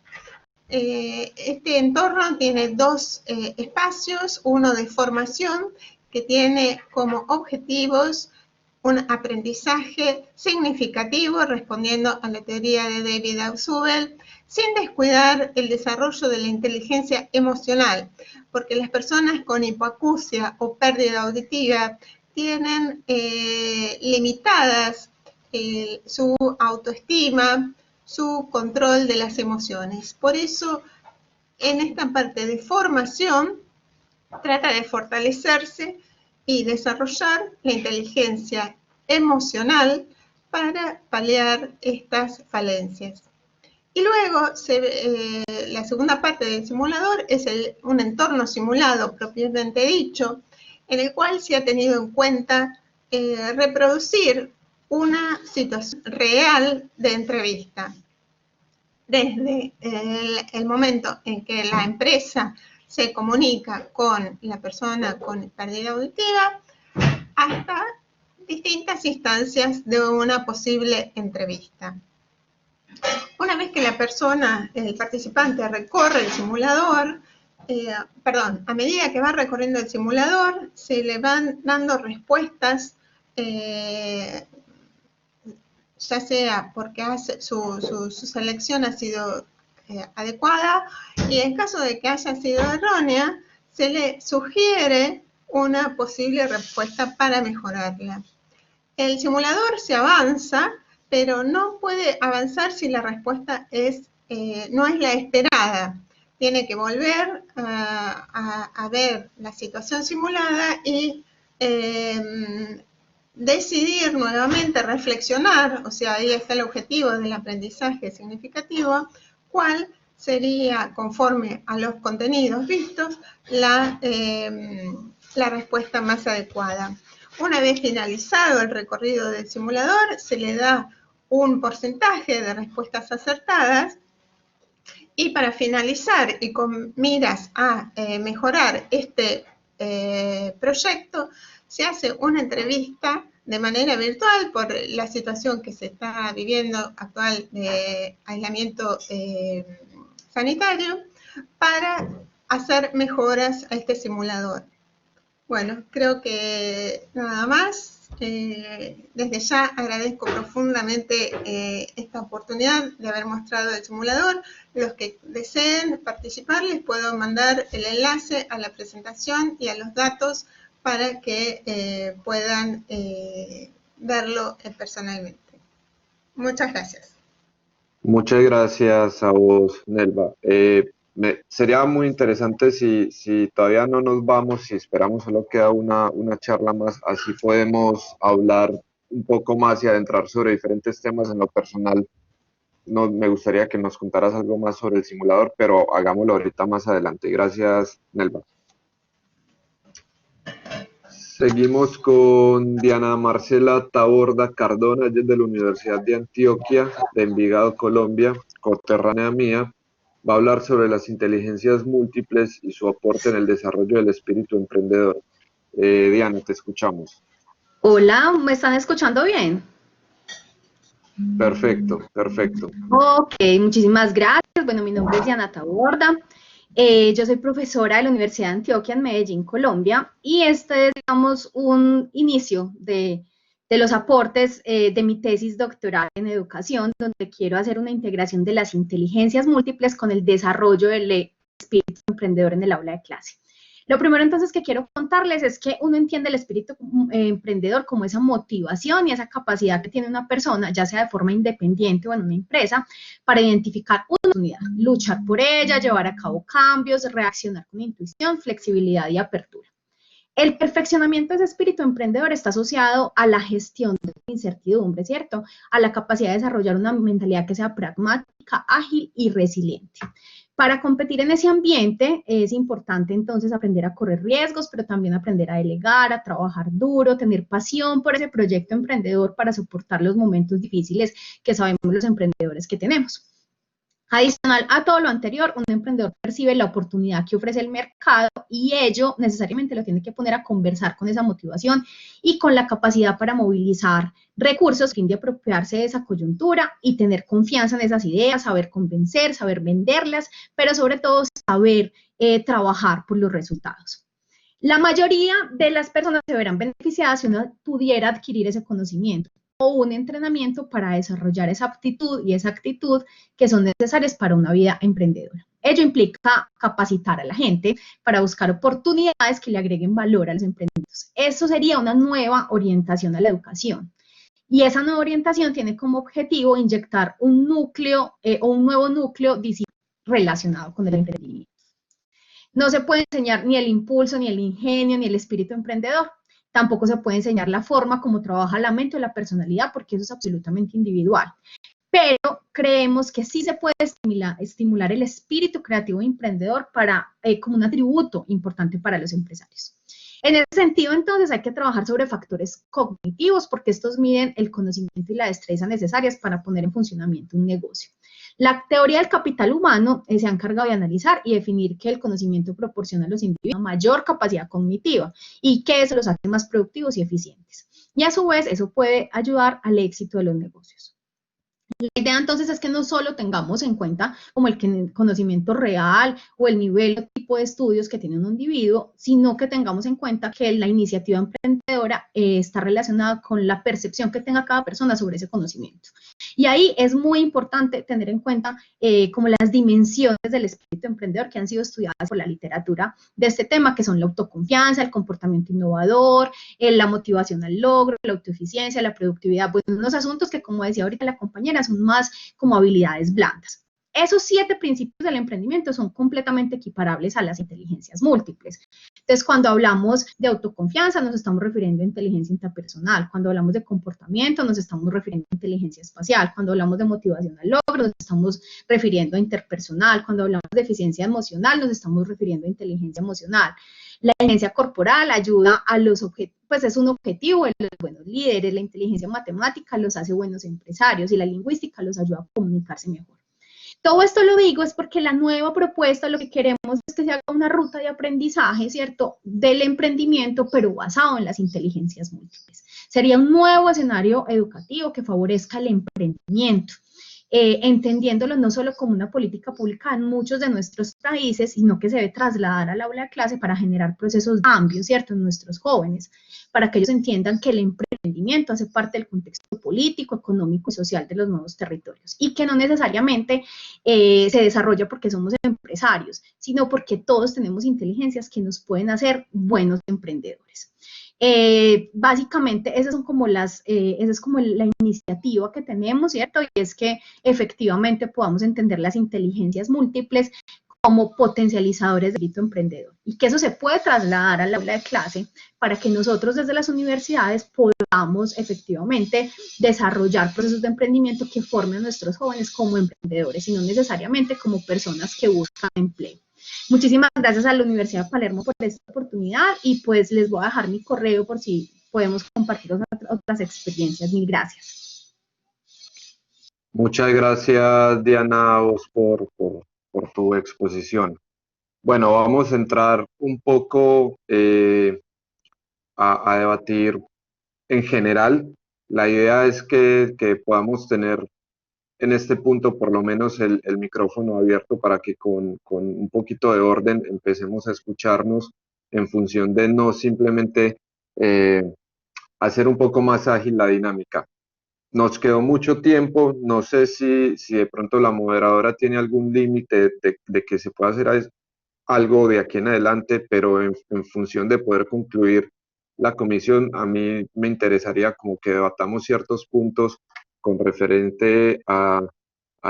Este entorno tiene 2 espacios, uno de formación que tiene como objetivos un aprendizaje significativo respondiendo a la teoría de David Ausubel, sin descuidar el desarrollo de la inteligencia emocional, porque las personas con hipoacusia o pérdida auditiva tienen limitadas su autoestima, su control de las emociones. Por eso, en esta parte de formación, trata de fortalecerse y desarrollar la inteligencia emocional para paliar estas falencias. Y luego, la segunda parte del simulador es un entorno simulado propiamente dicho, en el cual se ha tenido en cuenta reproducir una situación real de entrevista. Desde el momento en que la empresa se comunica con la persona con pérdida auditiva hasta distintas instancias de una posible entrevista. Una vez que la persona, el participante, recorre el simulador, a medida que va recorriendo el simulador, se le van dando respuestas, ya sea porque su selección ha sido adecuada, y en caso de que haya sido errónea, se le sugiere una posible respuesta para mejorarla. El simulador se avanza, pero no puede avanzar si la respuesta no es la esperada. Tiene que volver a ver la situación simulada y decidir nuevamente, reflexionar, o sea, ahí está el objetivo del aprendizaje significativo, cuál sería, conforme a los contenidos vistos, la respuesta más adecuada. Una vez finalizado el recorrido del simulador, se le da un porcentaje de respuestas acertadas, y para finalizar y con miras a mejorar este proyecto, se hace una entrevista de manera virtual por la situación que se está viviendo actual de aislamiento sanitario, para hacer mejoras a este simulador. Bueno, creo que nada más. Desde ya agradezco profundamente esta oportunidad de haber mostrado el simulador. Los que deseen participar, les puedo mandar el enlace a la presentación y a los datos para que puedan verlo personalmente. Muchas gracias.
Muchas gracias a vos, Nelva. Sería muy interesante si todavía no nos vamos, si esperamos, solo queda una charla más, así podemos hablar un poco más y adentrar sobre diferentes temas. En lo personal, me gustaría que nos contaras algo más sobre el simulador, pero hagámoslo ahorita más adelante. Gracias, Nelva. Seguimos con Diana Marcela Taborda Cardona, ella es de la Universidad de Antioquia, de Envigado, Colombia, coterránea mía. Va a hablar sobre las inteligencias múltiples y su aporte en el desarrollo del espíritu emprendedor. Diana, te escuchamos.
Hola, ¿me están escuchando bien?
Perfecto, perfecto.
Ok, muchísimas gracias. Bueno, mi nombre es Diana Taborda. Yo soy profesora de la Universidad de Antioquia en Medellín, Colombia, y este es, digamos, un inicio de los aportes de mi tesis doctoral en educación, donde quiero hacer una integración de las inteligencias múltiples con el desarrollo del espíritu emprendedor en el aula de clase. Lo primero entonces que quiero contarles es que uno entiende el espíritu emprendedor como esa motivación y esa capacidad que tiene una persona, ya sea de forma independiente o en una empresa, para identificar una oportunidad, luchar por ella, llevar a cabo cambios, reaccionar con intuición, flexibilidad y apertura. El perfeccionamiento de ese espíritu emprendedor está asociado a la gestión de la incertidumbre, ¿cierto? A la capacidad de desarrollar una mentalidad que sea pragmática, ágil y resiliente. Para competir en ese ambiente es importante entonces aprender a correr riesgos, pero también aprender a delegar, a trabajar duro, tener pasión por ese proyecto emprendedor para soportar los momentos difíciles que sabemos los emprendedores que tenemos. Adicional a todo lo anterior, un emprendedor percibe la oportunidad que ofrece el mercado y ello necesariamente lo tiene que poner a conversar con esa motivación y con la capacidad para movilizar recursos a fin de apropiarse de esa coyuntura y tener confianza en esas ideas, saber convencer, saber venderlas, pero sobre todo saber trabajar por los resultados. La mayoría de las personas se verán beneficiadas si uno pudiera adquirir ese conocimiento o un entrenamiento para desarrollar esa aptitud y esa actitud que son necesarias para una vida emprendedora. Ello implica capacitar a la gente para buscar oportunidades que le agreguen valor a los emprendimientos. Eso sería una nueva orientación a la educación. Y esa nueva orientación tiene como objetivo inyectar un núcleo o un nuevo núcleo relacionado con el emprendimiento. No se puede enseñar ni el impulso, ni el ingenio, ni el espíritu emprendedor. tampoco se puede enseñar la forma como trabaja la mente o la personalidad, porque eso es absolutamente individual. Pero creemos que sí se puede estimular el espíritu creativo e emprendedor como un atributo importante para los empresarios. En ese sentido, entonces, hay que trabajar sobre factores cognitivos, porque estos miden el conocimiento y la destreza necesarias para poner en funcionamiento un negocio. La teoría del capital humano se ha encargado de analizar y definir que el conocimiento proporciona a los individuos mayor capacidad cognitiva y que eso los hace más productivos y eficientes. Y a su vez, eso puede ayudar al éxito de los negocios. La idea entonces es que no solo tengamos en cuenta como el conocimiento real o el nivel o tipo de estudios que tiene un individuo, sino que tengamos en cuenta que la iniciativa emprendedora está relacionada con la percepción que tenga cada persona sobre ese conocimiento. Y ahí es muy importante tener en cuenta como las dimensiones del espíritu emprendedor que han sido estudiadas por la literatura de este tema, que son la autoconfianza, el comportamiento innovador, la motivación al logro, la autoeficiencia, la productividad, pues unos asuntos que, como decía ahorita la compañera, son más como habilidades blandas. Esos 7 principios del emprendimiento son completamente equiparables a las inteligencias múltiples. Entonces, cuando hablamos de autoconfianza, nos estamos refiriendo a inteligencia interpersonal. Cuando hablamos de comportamiento, nos estamos refiriendo a inteligencia espacial. Cuando hablamos de motivación al logro, nos estamos refiriendo a interpersonal. Cuando hablamos de eficiencia emocional, nos estamos refiriendo a inteligencia emocional. La inteligencia corporal ayuda a los objetivos, pues es un objetivo de los buenos líderes. La inteligencia matemática los hace buenos empresarios y la lingüística los ayuda a comunicarse mejor. Todo esto lo digo es porque la nueva propuesta, lo que queremos es que se haga una ruta de aprendizaje, ¿cierto?, del emprendimiento, pero basado en las inteligencias múltiples. Sería un nuevo escenario educativo que favorezca el emprendimiento, entendiéndolo no solo como una política pública en muchos de nuestros países, sino que se debe trasladar al aula de clase para generar procesos de cambio, ¿cierto?, en nuestros jóvenes, para que ellos entiendan que el emprendimiento hace parte del contexto político, económico y social de los nuevos territorios y que no necesariamente se desarrolla porque somos empresarios, sino porque todos tenemos inteligencias que nos pueden hacer buenos emprendedores. Básicamente, esa es como la iniciativa que tenemos, ¿cierto? Y es que efectivamente podamos entender las inteligencias múltiples como potencializadores del espíritu emprendedor y que eso se puede trasladar al aula de clase para que nosotros desde las universidades podamos efectivamente desarrollar procesos de emprendimiento que formen a nuestros jóvenes como emprendedores y no necesariamente como personas que buscan empleo. Muchísimas gracias a la Universidad de Palermo por esta oportunidad y pues les voy a dejar mi correo por si podemos compartir otras experiencias. Mil gracias.
Muchas gracias, Diana, a vos por tu exposición. Bueno, vamos a entrar un poco a debatir en general. La idea es que podamos tener en este punto por lo menos el micrófono abierto para que con un poquito de orden empecemos a escucharnos en función de no simplemente hacer un poco más ágil la dinámica. Nos quedó mucho tiempo, no sé si de pronto la moderadora tiene algún límite de que se pueda hacer algo de aquí en adelante, pero en función de poder concluir la comisión, a mí me interesaría como que debatamos ciertos puntos con referente a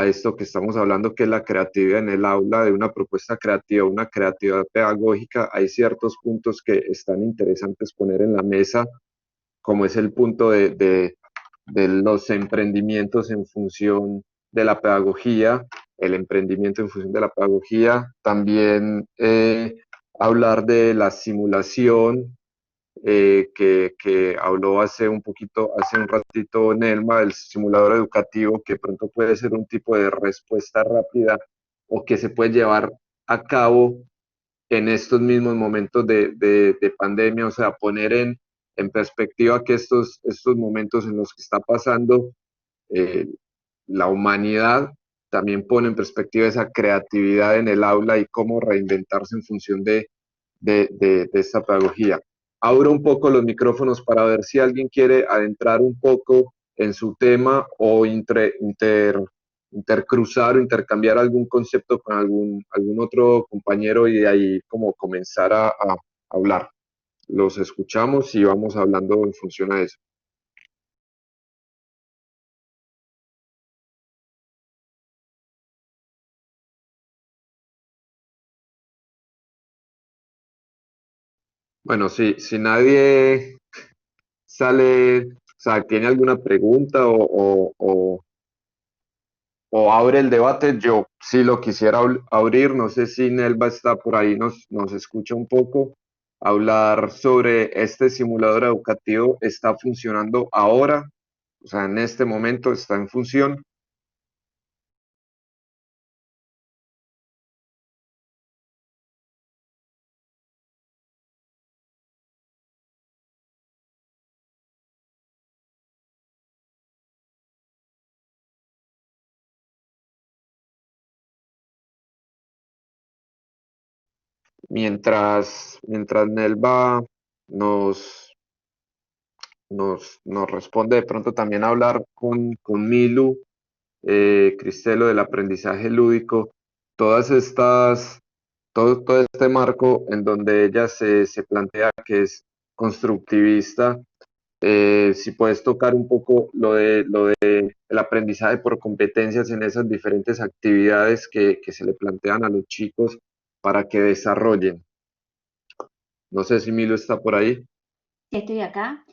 esto que estamos hablando, que es la creatividad en el aula, de una propuesta creativa, una creatividad pedagógica. Hay ciertos puntos que están interesantes poner en la mesa, como es el punto de los emprendimientos en función de la pedagogía, el emprendimiento en función de la pedagogía, también hablar de la simulación, que habló hace un ratito Nelma, el simulador educativo, que pronto puede ser un tipo de respuesta rápida o que se puede llevar a cabo en estos mismos momentos de pandemia, o sea, poner en perspectiva que estos momentos en los que está pasando la humanidad también pone en perspectiva esa creatividad en el aula y cómo reinventarse en función de esta pedagogía. Abro un poco los micrófonos para ver si alguien quiere adentrar un poco en su tema o intercruzar o intercambiar algún concepto con algún otro compañero y de ahí como comenzar a hablar. Los escuchamos y vamos hablando en función a eso. Bueno, si nadie sale, o sea, tiene alguna pregunta o abre el debate, yo sí lo quisiera abrir, no sé si Nelva está por ahí, nos escucha un poco, hablar sobre este simulador educativo, ¿está funcionando ahora? O sea, en este momento está en función. Mientras Nelva nos, nos responde de pronto también hablar con Milu, Cristelo del aprendizaje lúdico, todas estas, todo este marco en donde ella se plantea que es constructivista, si puedes tocar un poco lo de el aprendizaje por competencias en esas diferentes actividades que se le plantean a los chicos para que desarrollen. No sé si Milo está por ahí.
Estoy acá.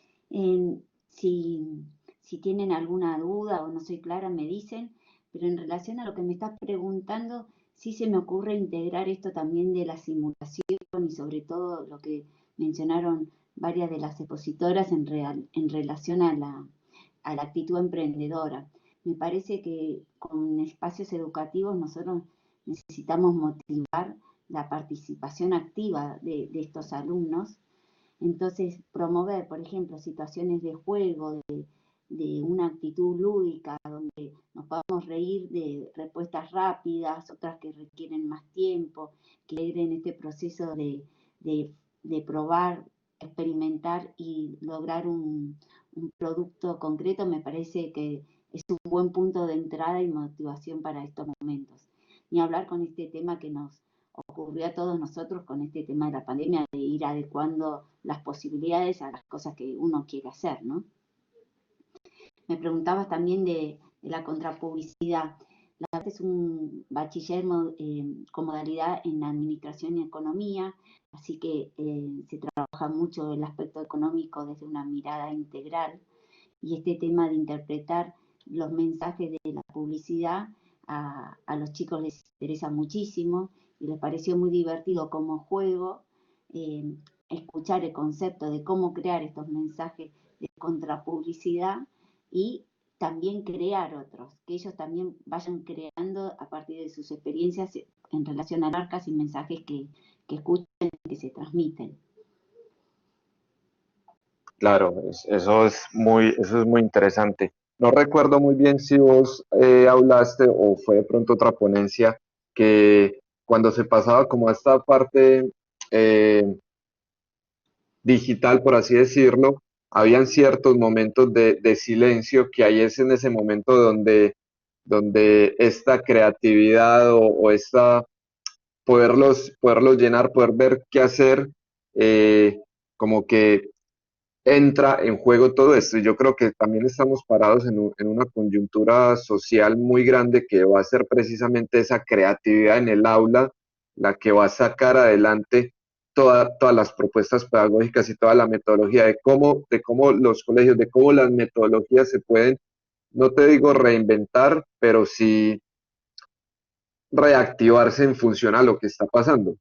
Si, si tienen alguna duda o no soy clara, me dicen, pero en relación a lo que me estás preguntando, sí se me ocurre integrar esto también de la simulación y sobre todo lo que mencionaron varias de las expositoras en relación a la actitud emprendedora. Me parece que con espacios educativos nosotros necesitamos motivar la participación activa de estos alumnos. Entonces, promover, por ejemplo, situaciones de juego, de una actitud lúdica, donde nos podamos reír de respuestas rápidas, otras que requieren más tiempo, que en este proceso de probar, experimentar y lograr un producto concreto, me parece que es un buen punto de entrada y motivación para estos momentos. Ni hablar con este tema que nos ocurrió a todos nosotros con este tema de la pandemia, de ir adecuando las posibilidades a las cosas que uno quiere hacer, ¿no? Me preguntabas también de la contrapublicidad. La verdad es un bachiller con modalidad en administración y economía, así que se trabaja mucho el aspecto económico desde una mirada integral y este tema de interpretar los mensajes de la publicidad a los chicos les interesa muchísimo y les pareció muy divertido como juego escuchar el concepto de cómo crear estos mensajes de contrapublicidad y también crear otros, que ellos también vayan creando a partir de sus experiencias en relación a marcas y mensajes que escuchan y que se transmiten.
Claro, eso es muy interesante. No recuerdo muy bien si vos hablaste o fue de pronto otra ponencia que cuando se pasaba como a esta parte digital, por así decirlo, habían ciertos momentos de silencio que ahí es en ese momento donde esta creatividad o esta poderlos llenar, poder ver qué hacer, como que entra en juego todo esto. Y yo creo que también estamos parados en una coyuntura social muy grande que va a ser precisamente esa creatividad en el aula la que va a sacar adelante todas las propuestas pedagógicas y toda la metodología de cómo los colegios, de cómo las metodologías se pueden, no te digo reinventar, pero sí reactivarse en función a lo que está pasando.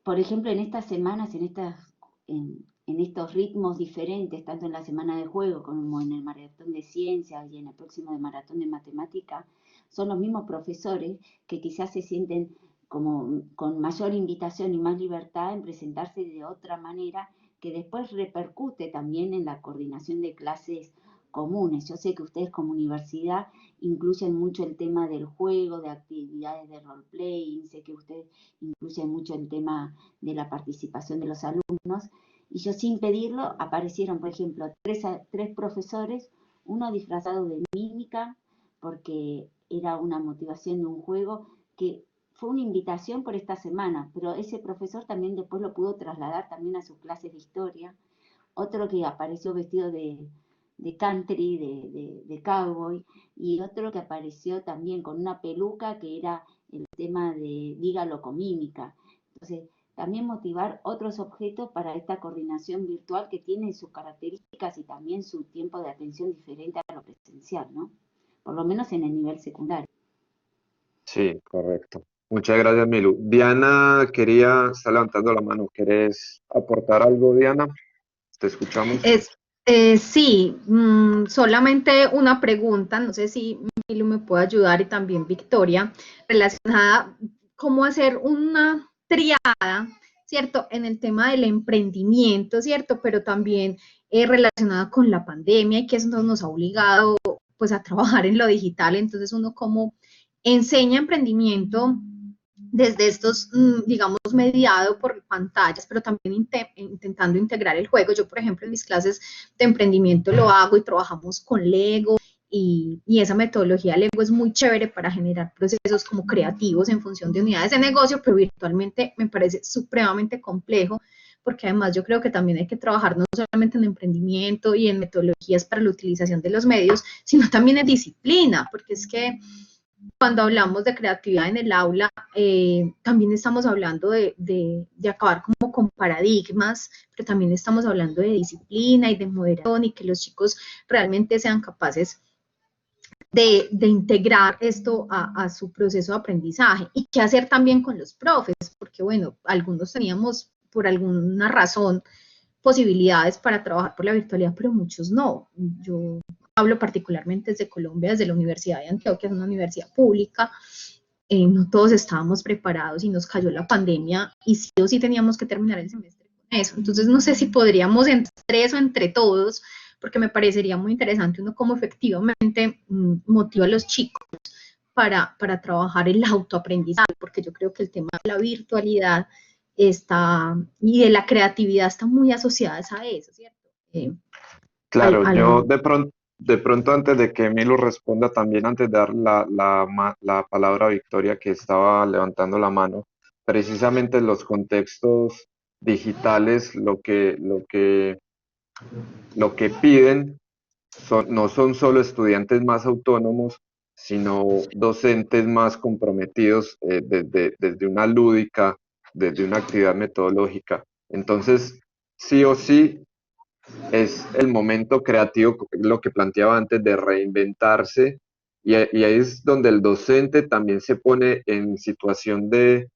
Por ejemplo, en estas semanas, en estos ritmos diferentes, tanto en la semana de juego como en el maratón de ciencias y en el próximo de maratón de matemática, son los mismos profesores que quizás se sienten como con mayor invitación y más libertad en presentarse de otra manera que después repercute también en la coordinación de clases comunes. Yo sé que ustedes como universidad incluyen mucho el tema del juego, de actividades de role-playing, sé que ustedes incluyen mucho el tema de la participación de los alumnos, y yo sin pedirlo aparecieron, por ejemplo, tres profesores, uno disfrazado de mímica, porque era una motivación de un juego que fue una invitación por esta semana, pero ese profesor también después lo pudo trasladar también a sus clases de historia, otro que apareció vestido de country, de cowboy, y otro que apareció también con una peluca que era el tema de dígalo con mímica. Entonces, también motivar otros objetos para esta coordinación virtual que tiene sus características y también su tiempo de atención diferente a lo presencial, ¿no? Por lo menos en el nivel secundario.
Sí, correcto. Muchas gracias, Milu. Diana está levantando la mano. ¿Querés aportar algo, Diana? Te escuchamos.
Sí, solamente una pregunta, no sé si Milu me puede ayudar y también Victoria, relacionada cómo hacer una triada, ¿cierto? En el tema del emprendimiento, ¿cierto? Pero también relacionada con la pandemia y que eso nos ha obligado pues a trabajar en lo digital, entonces uno cómo enseña emprendimiento desde estos, digamos, mediado por pantallas, pero también intentando integrar el juego. Yo, por ejemplo, en mis clases de emprendimiento lo hago y trabajamos con Lego y esa metodología Lego es muy chévere para generar procesos como creativos en función de unidades de negocio, pero virtualmente me parece supremamente complejo porque además yo creo que también hay que trabajar no solamente en emprendimiento y en metodologías para la utilización de los medios, sino también en disciplina, porque es que cuando hablamos de creatividad en el aula, también estamos hablando de acabar como con paradigmas, pero también estamos hablando de disciplina y de moderación y que los chicos realmente sean capaces de integrar esto a su proceso de aprendizaje. Y qué hacer también con los profes, porque bueno, algunos teníamos por alguna razón posibilidades para trabajar por la virtualidad, pero muchos no. Yo hablo particularmente desde Colombia, desde la Universidad de Antioquia, es una universidad pública, no todos estábamos preparados y nos cayó la pandemia y sí o sí teníamos que terminar el semestre con eso. Entonces no sé si podríamos entre eso, entre todos, porque me parecería muy interesante uno cómo efectivamente motiva a los chicos para trabajar el autoaprendizaje, porque yo creo que el tema de la virtualidad y de la creatividad están muy asociadas a eso, ¿cierto?
Claro, yo de pronto antes de que Milu responda, también antes de dar la palabra a Victoria, que estaba levantando la mano, precisamente en los contextos digitales lo que piden no son solo estudiantes más autónomos, sino docentes más comprometidos desde una lúdica, desde una actividad metodológica. Entonces, sí o sí, es el momento creativo, lo que planteaba antes, de reinventarse, y ahí es donde el docente también se pone en situación de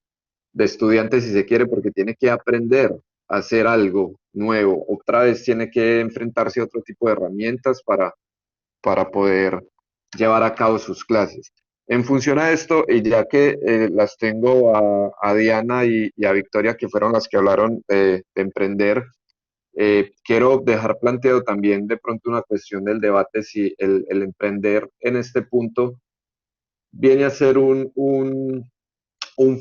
estudiante, si se quiere, porque tiene que aprender a hacer algo nuevo. Otra vez tiene que enfrentarse a otro tipo de herramientas para poder llevar a cabo sus clases. En función a esto, y ya que las tengo a Diana y a Victoria, que fueron las que hablaron de emprender, quiero dejar planteado también de pronto una cuestión del debate si el emprender en este punto viene a ser un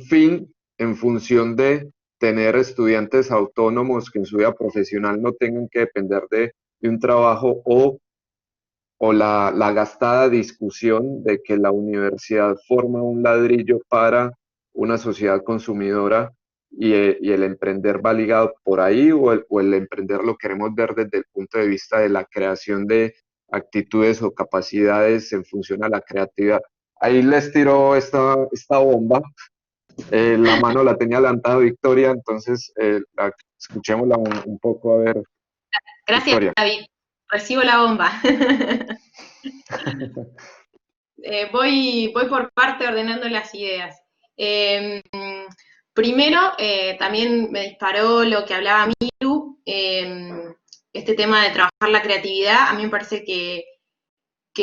fin en función de tener estudiantes autónomos que en su vida profesional no tengan que depender de un trabajo, o la gastada discusión de que la universidad forma un ladrillo para una sociedad consumidora y el emprender va ligado por ahí, o el emprender lo queremos ver desde el punto de vista de la creación de actitudes o capacidades en función a la creatividad. Ahí les tiro esta bomba. La mano la tenía levantada Victoria, entonces escuchémosla un poco, a ver.
Gracias,
Victoria.
David. Recibo la bomba. Voy por parte ordenando las ideas. Primero, también me disparó lo que hablaba Milu, este tema de trabajar la creatividad. A mí me parece que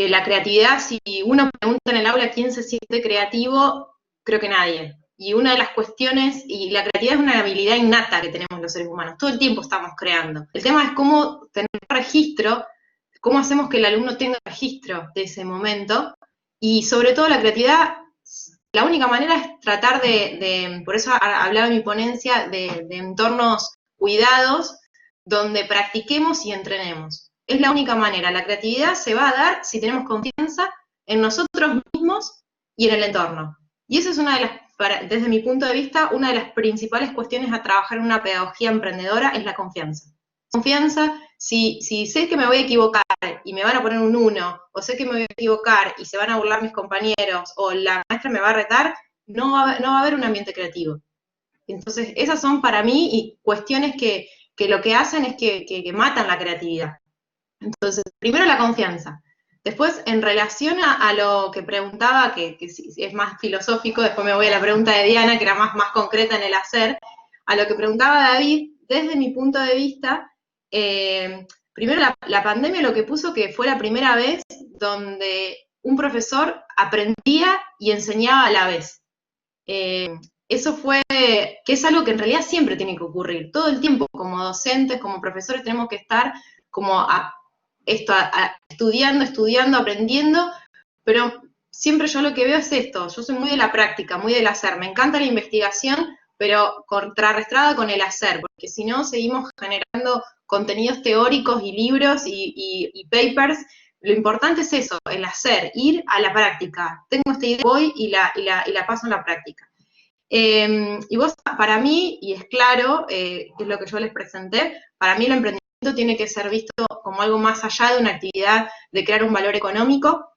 la creatividad, si uno pregunta en el aula quién se siente creativo, creo que nadie. Y una de las cuestiones, y la creatividad es una habilidad innata que tenemos los seres humanos, todo el tiempo estamos creando. El tema es cómo tener registro, cómo hacemos que el alumno tenga registro de ese momento, y sobre todo la creatividad, la única manera es tratar por eso hablaba en mi ponencia, de entornos cuidados, donde practiquemos y entrenemos. Es la única manera. La creatividad se va a dar si tenemos confianza en nosotros mismos y en el entorno. Y eso es desde mi punto de vista, una de las principales cuestiones a trabajar en una pedagogía emprendedora es la confianza. Confianza, si sé que me voy a equivocar y me van a poner un 1, o sé que me voy a equivocar y se van a burlar mis compañeros, o la maestra me va a retar, no va a haber un ambiente creativo. Entonces, esas son para mí y cuestiones que lo que hacen es que matan la creatividad. Entonces, primero la confianza. Después, en relación a lo que preguntaba, que es más filosófico, después me voy a la pregunta de Diana, que era más concreta en el hacer, a lo que preguntaba David, desde mi punto de vista, primero la pandemia lo que puso que fue la primera vez donde un profesor aprendía y enseñaba a la vez. Eso fue, que es algo que en realidad siempre tiene que ocurrir, todo el tiempo, como docentes, como profesores, tenemos que estar como estudiando, aprendiendo, pero siempre yo lo que veo es esto, yo soy muy de la práctica, muy del hacer, me encanta la investigación, pero contrarrestada con el hacer, porque si no seguimos generando contenidos teóricos y libros y papers. Lo importante es eso, el hacer, ir a la práctica. Tengo esta idea, voy y la paso en la práctica. Y vos, para mí, y es claro, que es lo que yo les presenté, para mí el emprendimiento tiene que ser visto como algo más allá de una actividad de crear un valor económico,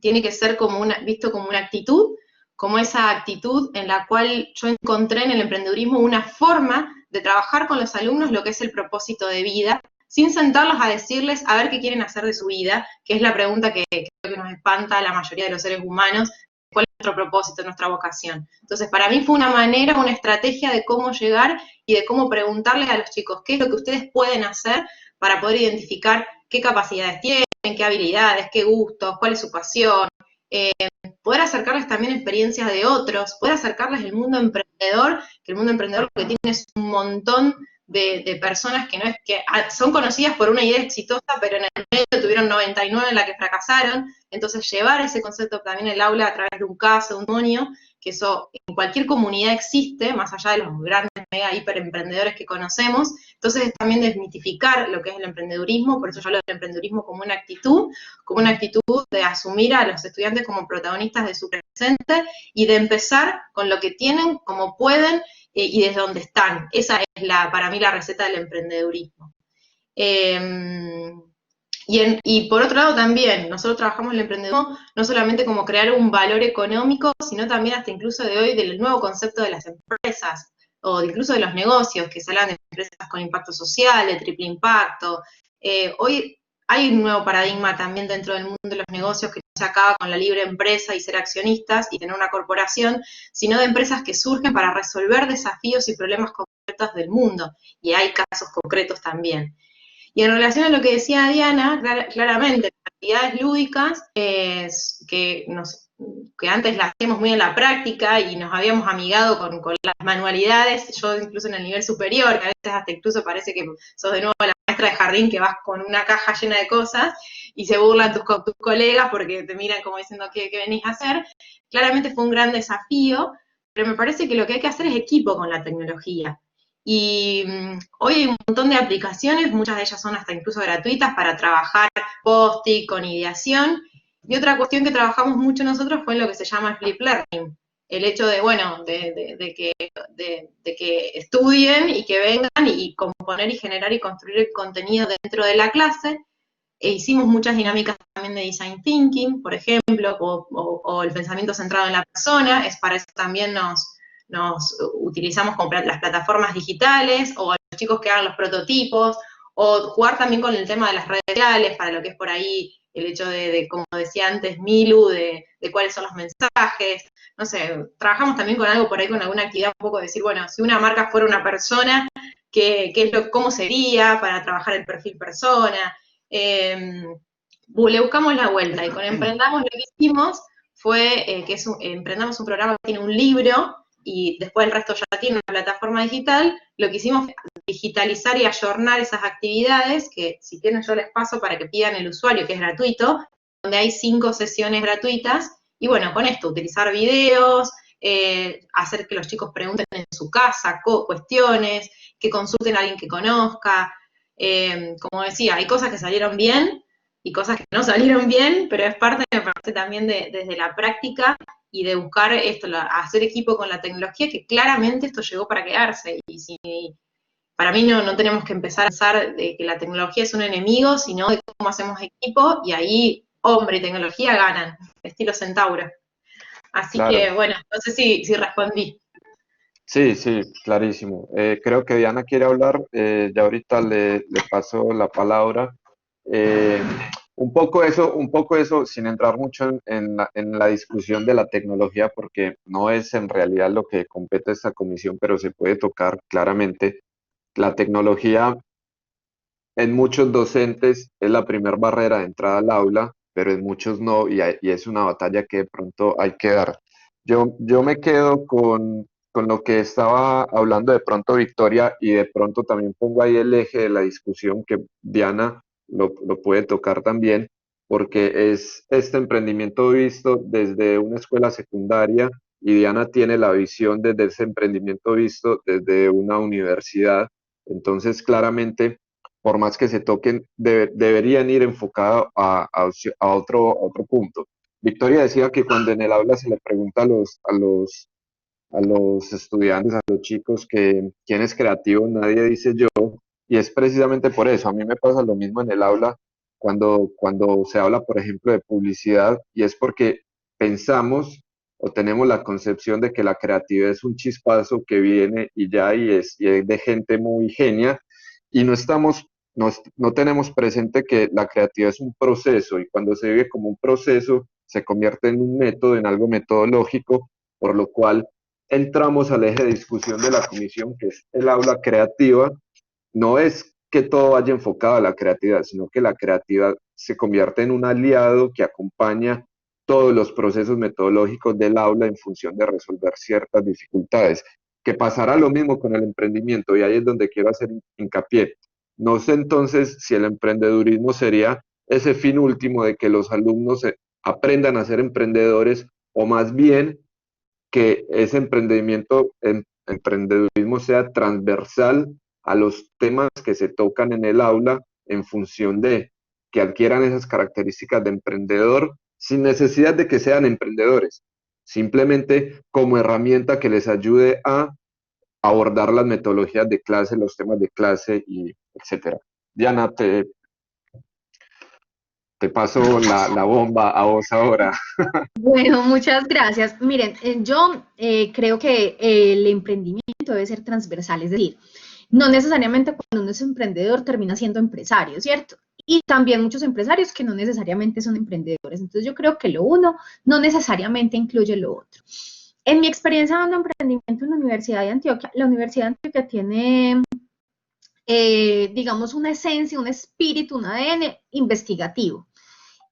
tiene que ser visto como una actitud, como esa actitud en la cual yo encontré en el emprendedurismo una forma de trabajar con los alumnos lo que es el propósito de vida, sin sentarlos a decirles a ver qué quieren hacer de su vida, que es la pregunta que creo que nos espanta a la mayoría de los seres humanos, cuál es nuestro propósito, nuestra vocación. Entonces, para mí fue una manera, una estrategia de cómo llegar y de cómo preguntarles a los chicos qué es lo que ustedes pueden hacer para poder identificar qué capacidades tienen, qué habilidades, qué gustos, cuál es su pasión, poder acercarles también experiencias de otros, poder acercarles el mundo emprendedor, que el mundo emprendedor lo que tiene es un montón de personas que no es que son conocidas por una idea exitosa, pero en el medio tuvieron 99 en la que fracasaron. Entonces, llevar ese concepto también al aula a través de un caso, de un testimonio, que eso en cualquier comunidad existe, más allá de los grandes mega hiper emprendedores que conocemos. Entonces, también desmitificar lo que es el emprendedurismo, por eso yo hablo del emprendedurismo como una actitud de asumir a los estudiantes como protagonistas de su presente y de empezar con lo que tienen, como pueden, y desde donde están. Esa es para mí la receta del emprendedurismo. Y por otro lado también, nosotros trabajamos el emprendedurismo no solamente como crear un valor económico, sino también hasta incluso de hoy del nuevo concepto de las empresas, o incluso de los negocios, que se hablan de empresas con impacto social, de triple impacto. Hoy hay un nuevo paradigma también dentro del mundo de los negocios que no se acaba con la libre empresa y ser accionistas y tener una corporación, sino de empresas que surgen para resolver desafíos y problemas concretos del mundo, y hay casos concretos también. Y en relación a lo que decía Diana, claramente, actividades lúdicas que antes las hacíamos muy en la práctica y nos habíamos amigado con las manualidades, yo incluso en el nivel superior, que a veces hasta incluso parece que sos de nuevo la maestra de jardín que vas con una caja llena de cosas y se burlan tus colegas porque te miran como diciendo ¿qué venís a hacer? Claramente fue un gran desafío, pero me parece que lo que hay que hacer es equipo con la tecnología. Y hoy hay un montón de aplicaciones, muchas de ellas son hasta incluso gratuitas para trabajar post-it, con ideación. Y otra cuestión que trabajamos mucho nosotros fue en lo que se llama Flip Learning. El hecho de, bueno, de que estudien y que vengan y componer y generar y construir el contenido dentro de la clase. Hicimos muchas dinámicas también de Design Thinking, por ejemplo, o el pensamiento centrado en la persona. Es para eso también nos utilizamos como las plataformas digitales, o a los chicos que hagan los prototipos, o jugar también con el tema de las redes sociales, para lo que es por ahí el hecho de como decía antes Milu, de cuáles son los mensajes. No sé, trabajamos también con algo por ahí, con alguna actividad un poco de decir, bueno, si una marca fuera una persona, ¿cómo sería para trabajar el perfil persona? Le buscamos la vuelta, y con Emprendamos lo que hicimos fue que Emprendamos un programa que tiene un libro, y después el resto ya tiene una plataforma digital. Lo que hicimos fue digitalizar y ayornar esas actividades, que si quieren yo les paso para que pidan el usuario, que es gratuito, donde hay 5 sesiones gratuitas, y bueno, con esto, utilizar videos, hacer que los chicos pregunten en su casa cuestiones, que consulten a alguien que conozca. Como decía, hay cosas que salieron bien y cosas que no salieron bien, pero es parte, me parece, también desde la práctica y de buscar esto, hacer equipo con la tecnología, que claramente esto llegó para quedarse. Y para mí no tenemos que empezar a pensar de que la tecnología es un enemigo, sino de cómo hacemos equipo, y ahí hombre y tecnología ganan, estilo Centauro. Así
Claro.
que, bueno, no sé si respondí.
Sí, sí, clarísimo. Creo que Diana quiere hablar, ya ahorita le paso la palabra. Eh, un poco eso, sin entrar mucho en la discusión de la tecnología, porque no es en realidad lo que compete esta comisión, pero se puede tocar claramente. La tecnología en muchos docentes es la primera barrera de entrada al aula, pero en muchos no, y es una batalla que de pronto hay que dar. Yo me quedo con lo que estaba hablando de pronto Victoria, y de pronto también pongo ahí el eje de la discusión que Diana lo puede tocar también, porque es este emprendimiento visto desde una escuela secundaria, y Diana tiene la visión desde ese emprendimiento visto desde una universidad. Entonces, claramente, por más que se toquen, deberían ir enfocados a otro punto. Victoria decía que cuando en el aula se le pregunta a los estudiantes, a los chicos, que quién es creativo, nadie dice yo, y es precisamente por eso. A mí me pasa lo mismo en el aula cuando se habla, por ejemplo, de publicidad, y es porque pensamos o tenemos la concepción de que la creatividad es un chispazo que viene y ya, y es de gente muy genia, y no tenemos presente que la creatividad es un proceso, y cuando se vive como un proceso, se convierte en un método, en algo metodológico, por lo cual entramos al eje de discusión de la comisión, que es el aula creativa. No es que todo vaya enfocado a la creatividad, sino que la creatividad se convierte en un aliado que acompaña todos los procesos metodológicos del aula en función de resolver ciertas dificultades. Que pasará lo mismo con el emprendimiento, y ahí es donde quiero hacer hincapié. No sé entonces si el emprendedurismo sería ese fin último de que los alumnos aprendan a ser emprendedores, o más bien que ese emprendedurismo sea transversal a los temas que se tocan en el aula, en función de que adquieran esas características de emprendedor sin necesidad de que sean emprendedores, simplemente como herramienta que les ayude a abordar las metodologías de clase, los temas de clase, y etcétera. Diana, te paso la bomba a vos ahora.
Bueno, muchas gracias. Miren, yo creo que el emprendimiento debe ser transversal, es decir, no necesariamente cuando uno es emprendedor termina siendo empresario, ¿cierto? Y también muchos empresarios que no necesariamente son emprendedores. Entonces yo creo que lo uno no necesariamente incluye lo otro. En mi experiencia dando emprendimiento en la Universidad de Antioquia, la Universidad de Antioquia tiene, digamos, una esencia, un espíritu, un ADN investigativo.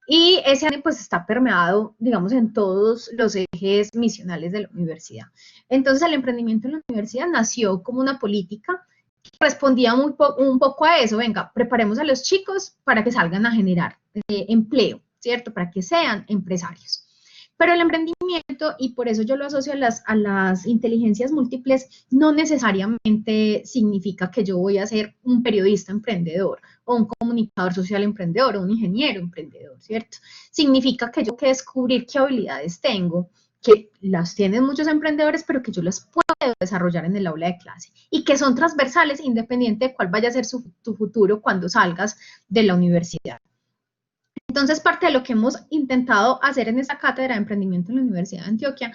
Y ese ADN pues está permeado, digamos, en todos los ejes misionales de la universidad. Entonces el emprendimiento en la universidad nació como una política que respondía un poco a eso. Venga, preparemos a los chicos para que salgan a generar empleo, ¿cierto? Para que sean empresarios. Pero el emprendimiento, y por eso yo lo asocio a las inteligencias múltiples, no necesariamente significa que yo voy a ser un periodista emprendedor, o un comunicador social emprendedor, o un ingeniero emprendedor, ¿cierto? Significa que yo tengo que descubrir qué habilidades tengo, que las tienen muchos emprendedores, pero que yo las puedo desarrollar en el aula de clase, y que son transversales independiente de cuál vaya a ser tu futuro cuando salgas de la universidad. Entonces, parte de lo que hemos intentado hacer en esta cátedra de emprendimiento en la Universidad de Antioquia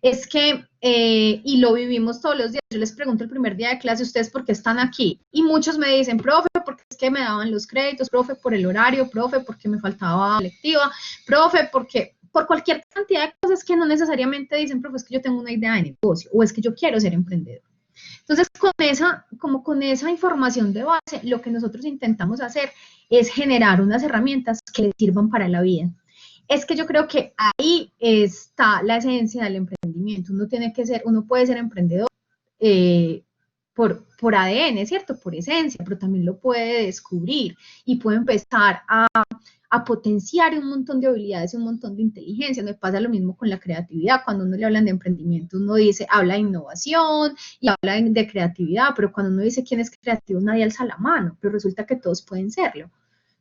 es que, y lo vivimos todos los días, yo les pregunto el primer día de clase, ¿ustedes por qué están aquí? Y muchos me dicen, profe, porque es que me daban los créditos, profe, por el horario, profe, porque me faltaba lectiva, profe, porque por cualquier cantidad de cosas que no necesariamente dicen, profe, es que yo tengo una idea de negocio, o es que yo quiero ser emprendedor. Entonces, con esa información de base, lo que nosotros intentamos hacer es generar unas herramientas que les sirvan para la vida. Es que yo creo que ahí está la esencia del emprendimiento. Uno puede ser emprendedor por ADN, ¿cierto? Por esencia, pero también lo puede descubrir y puede empezar a potenciar un montón de habilidades y un montón de inteligencia. Me pasa lo mismo con la creatividad. Cuando uno le hablan de emprendimiento, uno habla de innovación y habla de creatividad, pero cuando uno dice quién es creativo, nadie alza la mano, pero resulta que todos pueden serlo.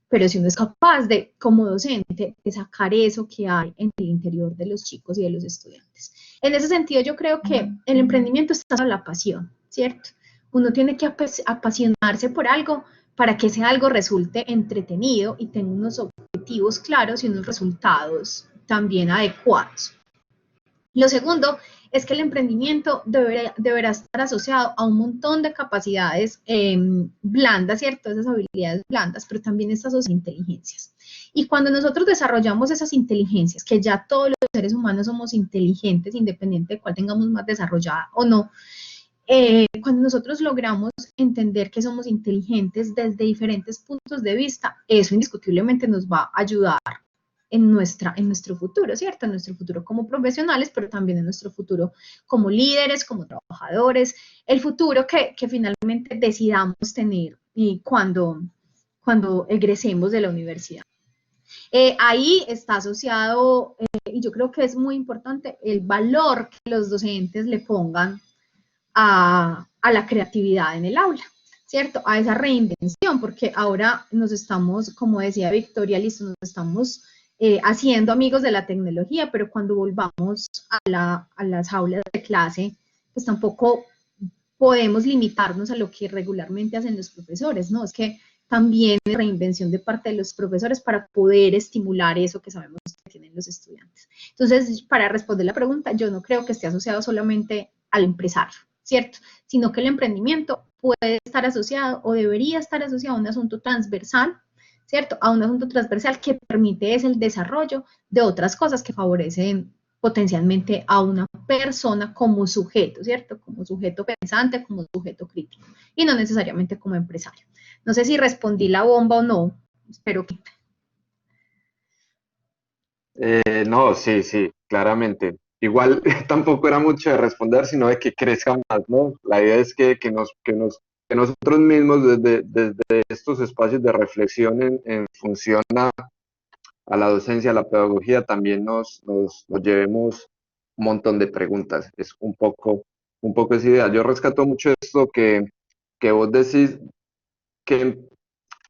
Pero si uno es capaz de, como docente, de sacar eso que hay en el interior de los chicos y de los estudiantes. En ese sentido, yo creo que el emprendimiento está en la pasión, ¿cierto? Uno tiene que apasionarse por algo para que ese algo resulte entretenido y tenga unos objetivos claros y unos resultados también adecuados. Lo segundo es que el emprendimiento deberá estar asociado a un montón de capacidades blandas, ¿cierto? Esas habilidades blandas, pero también está asociado a inteligencias. Y cuando nosotros desarrollamos esas inteligencias, que ya todos los seres humanos somos inteligentes, independiente de cuál tengamos más desarrollada o no, cuando nosotros logramos entender que somos inteligentes desde diferentes puntos de vista, eso indiscutiblemente nos va a ayudar en nuestro futuro, ¿cierto? En nuestro futuro como profesionales, pero también en nuestro futuro como líderes, como trabajadores, el futuro que finalmente decidamos tener y cuando egresemos de la universidad. Ahí está asociado, y yo creo que es muy importante, el valor que los docentes le pongan a la creatividad en el aula, ¿cierto? A esa reinvención, porque ahora nos estamos, como decía Victoria, listo, nos estamos haciendo amigos de la tecnología, pero cuando volvamos a las aulas de clase, pues tampoco podemos limitarnos a lo que regularmente hacen los profesores, ¿no? Es que también hay reinvención de parte de los profesores para poder estimular eso que sabemos que tienen los estudiantes. Entonces, para responder la pregunta, yo no creo que esté asociado solamente al empresario, ¿cierto? Sino que el emprendimiento puede estar asociado o debería estar asociado a un asunto transversal, ¿cierto? A un asunto transversal que permite es el desarrollo de otras cosas que favorecen potencialmente a una persona como sujeto, ¿cierto? Como sujeto pensante, como sujeto crítico, y no necesariamente como empresario. No sé si respondí la bomba o no, espero que...
No, sí, sí, claramente. Igual tampoco era mucho de responder, sino de que crezca más, ¿no? La idea es que nosotros mismos desde estos espacios de reflexión en función a la docencia, a la pedagogía, también nos llevemos un montón de preguntas. Es un poco esa idea. Yo rescato mucho esto que vos decís, que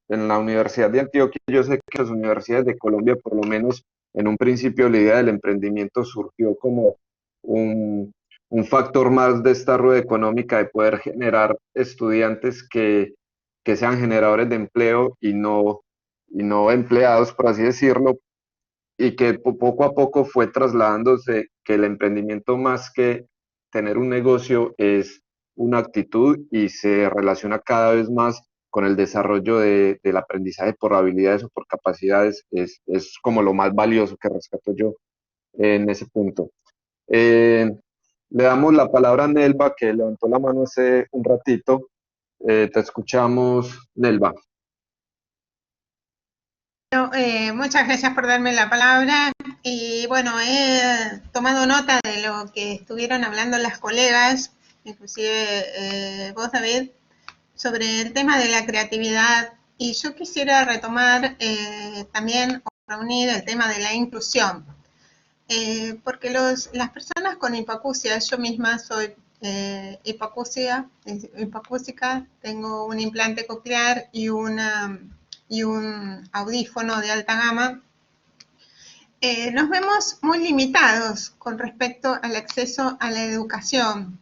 en la Universidad de Antioquia, yo sé que las universidades de Colombia, por lo menos en un principio, la idea del emprendimiento surgió como un factor más de esta rueda económica de poder generar estudiantes que sean generadores de empleo y no empleados, por así decirlo, y que poco a poco fue trasladándose que el emprendimiento más que tener un negocio es una actitud y se relaciona cada vez más con el desarrollo del aprendizaje por habilidades o por capacidades, es como lo más valioso que rescato yo en ese punto. Le damos la palabra a Nelva, que levantó la mano hace un ratito. Te escuchamos, Nelva.
Muchas gracias por darme la palabra y bueno, he tomado nota de lo que estuvieron hablando las colegas, inclusive vos, David, sobre el tema de la creatividad, y yo quisiera retomar también o reunir el tema de la inclusión, porque las personas con hipoacusia, yo misma soy hipoacúsica, tengo un implante coclear y un audífono de alta gama, nos vemos muy limitados con respecto al acceso a la educación.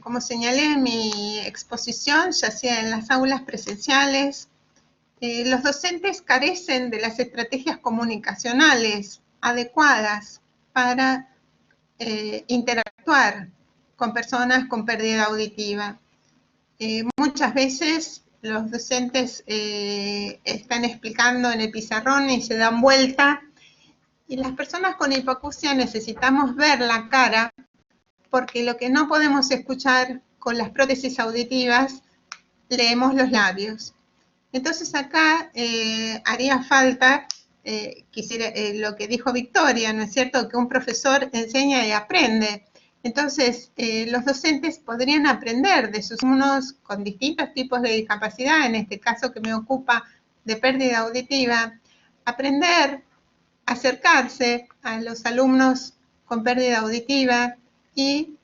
Como señalé en mi exposición, ya sea en las aulas presenciales, los docentes carecen de las estrategias comunicacionales adecuadas para interactuar con personas con pérdida auditiva. Muchas veces los docentes están explicando en el pizarrón y se dan vuelta, y las personas con hipoacusia necesitamos ver la cara, porque lo que no podemos escuchar con las prótesis auditivas, leemos los labios. Entonces acá haría falta, lo que dijo Victoria, ¿no es cierto?, que un profesor enseña y aprende. Entonces, los docentes podrían aprender de sus alumnos con distintos tipos de discapacidad, en este caso que me ocupa de pérdida auditiva, aprender, acercarse a los alumnos con pérdida auditiva y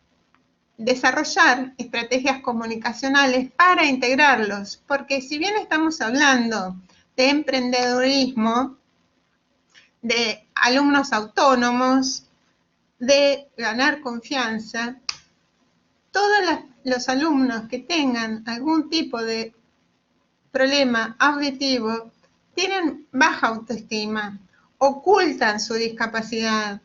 desarrollar estrategias comunicacionales para integrarlos, porque si bien estamos hablando de emprendedurismo, de alumnos autónomos, de ganar confianza, todos los alumnos que tengan algún tipo de problema auditivo tienen baja autoestima, ocultan su discapacidad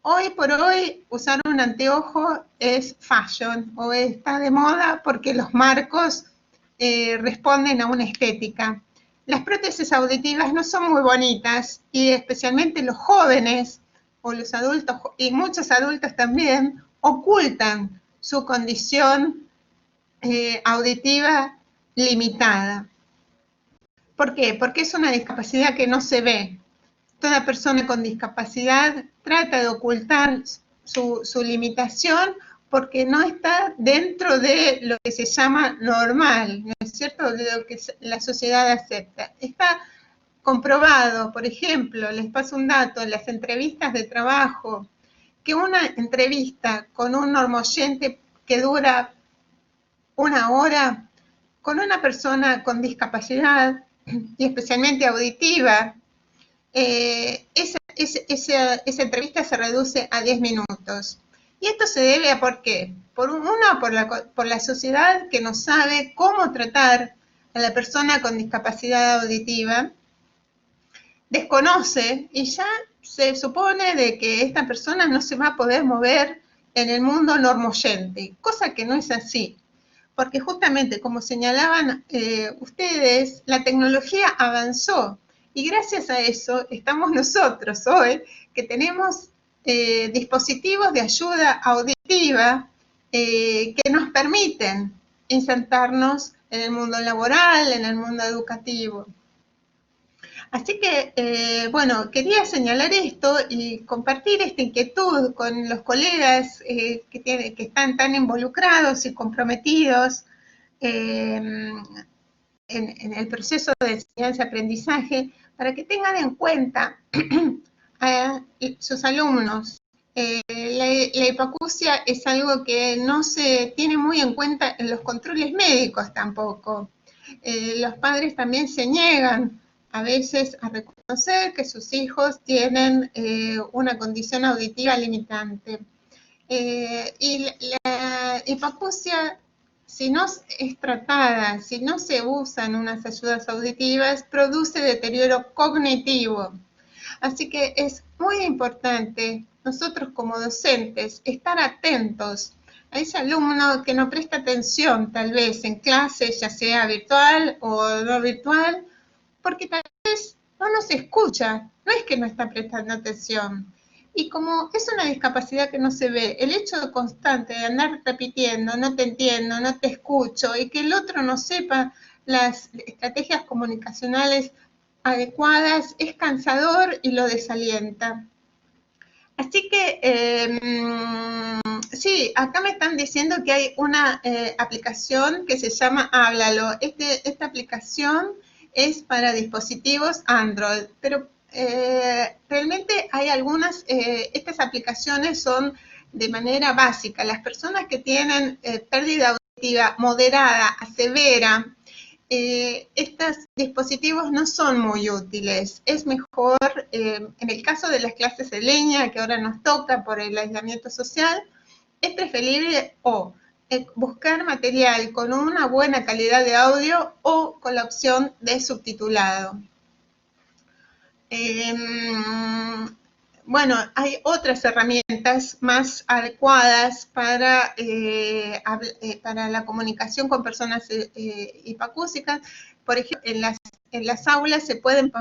hoy por hoy usar un anteojo es fashion o está de moda porque los marcos responden a una estética. Las prótesis auditivas no son muy bonitas y especialmente los jóvenes o los adultos y muchos adultos también ocultan su condición auditiva limitada. ¿Por qué? Porque es una discapacidad que no se ve. Toda persona con discapacidad trata de ocultar su limitación porque no está dentro de lo que se llama normal, ¿no es cierto?, de lo que la sociedad acepta. Está comprobado, por ejemplo, les paso un dato, en las entrevistas de trabajo, que una entrevista con un normoyente que dura 1 hora, con una persona con discapacidad, y especialmente auditiva, esa entrevista se reduce a 10 minutos. Y esto se debe a ¿por qué? Por la sociedad que no sabe cómo tratar a la persona con discapacidad auditiva, desconoce y ya se supone de que esta persona no se va a poder mover en el mundo normoyente, cosa que no es así. Porque justamente, como señalaban ustedes, la tecnología avanzó y gracias a eso estamos nosotros hoy, que tenemos dispositivos de ayuda auditiva que nos permiten insertarnos en el mundo laboral, en el mundo educativo. Así que, bueno, quería señalar esto y compartir esta inquietud con los colegas que están tan involucrados y comprometidos en el proceso de enseñanza-aprendizaje, para que tengan en cuenta a sus alumnos. La hipoacusia es algo que no se tiene muy en cuenta en los controles médicos tampoco. Los padres también se niegan a veces a reconocer que sus hijos tienen una condición auditiva limitante. Y la hipoacusia, si no es tratada, si no se usan unas ayudas auditivas, produce deterioro cognitivo. Así que es muy importante nosotros como docentes estar atentos a ese alumno que no presta atención tal vez en clase, ya sea virtual o no virtual, porque tal vez no nos escucha, no es que no está prestando atención. Y como es una discapacidad que no se ve, el hecho constante de andar repitiendo, no te entiendo, no te escucho, y que el otro no sepa las estrategias comunicacionales adecuadas, es cansador y lo desalienta. Así que, sí, acá me están diciendo que hay una aplicación que se llama Háblalo. Esta aplicación es para dispositivos Android, pero realmente hay algunas, estas aplicaciones son de manera básica. Las personas que tienen pérdida auditiva moderada a severa, estos dispositivos no son muy útiles. Es mejor, en el caso de las clases en línea, que ahora nos toca por el aislamiento social, es preferible buscar material con una buena calidad de audio o con la opción de subtitulado. Bueno, hay otras herramientas más adecuadas para la comunicación con personas hipoacúsicas. Por ejemplo, en las aulas se pueden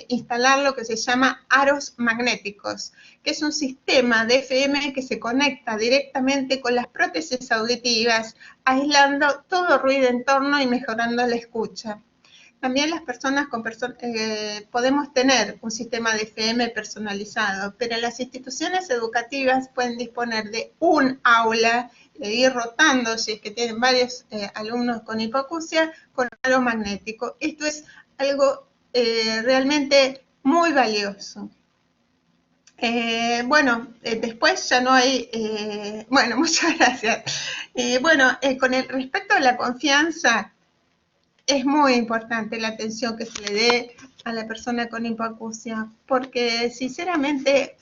instalar lo que se llama aros magnéticos, que es un sistema de FM que se conecta directamente con las prótesis auditivas, aislando todo ruido en torno y mejorando la escucha. También las personas podemos tener un sistema de FM personalizado, pero las instituciones educativas pueden disponer de un aula e ir rotando, si es que tienen varios alumnos con hipoacusia, con aro magnético. Esto es algo realmente muy valioso. Bueno, después ya no hay, bueno, muchas gracias. Bueno, con respecto a la confianza, es muy importante la atención que se le dé a la persona con hipoacusia, porque sinceramente,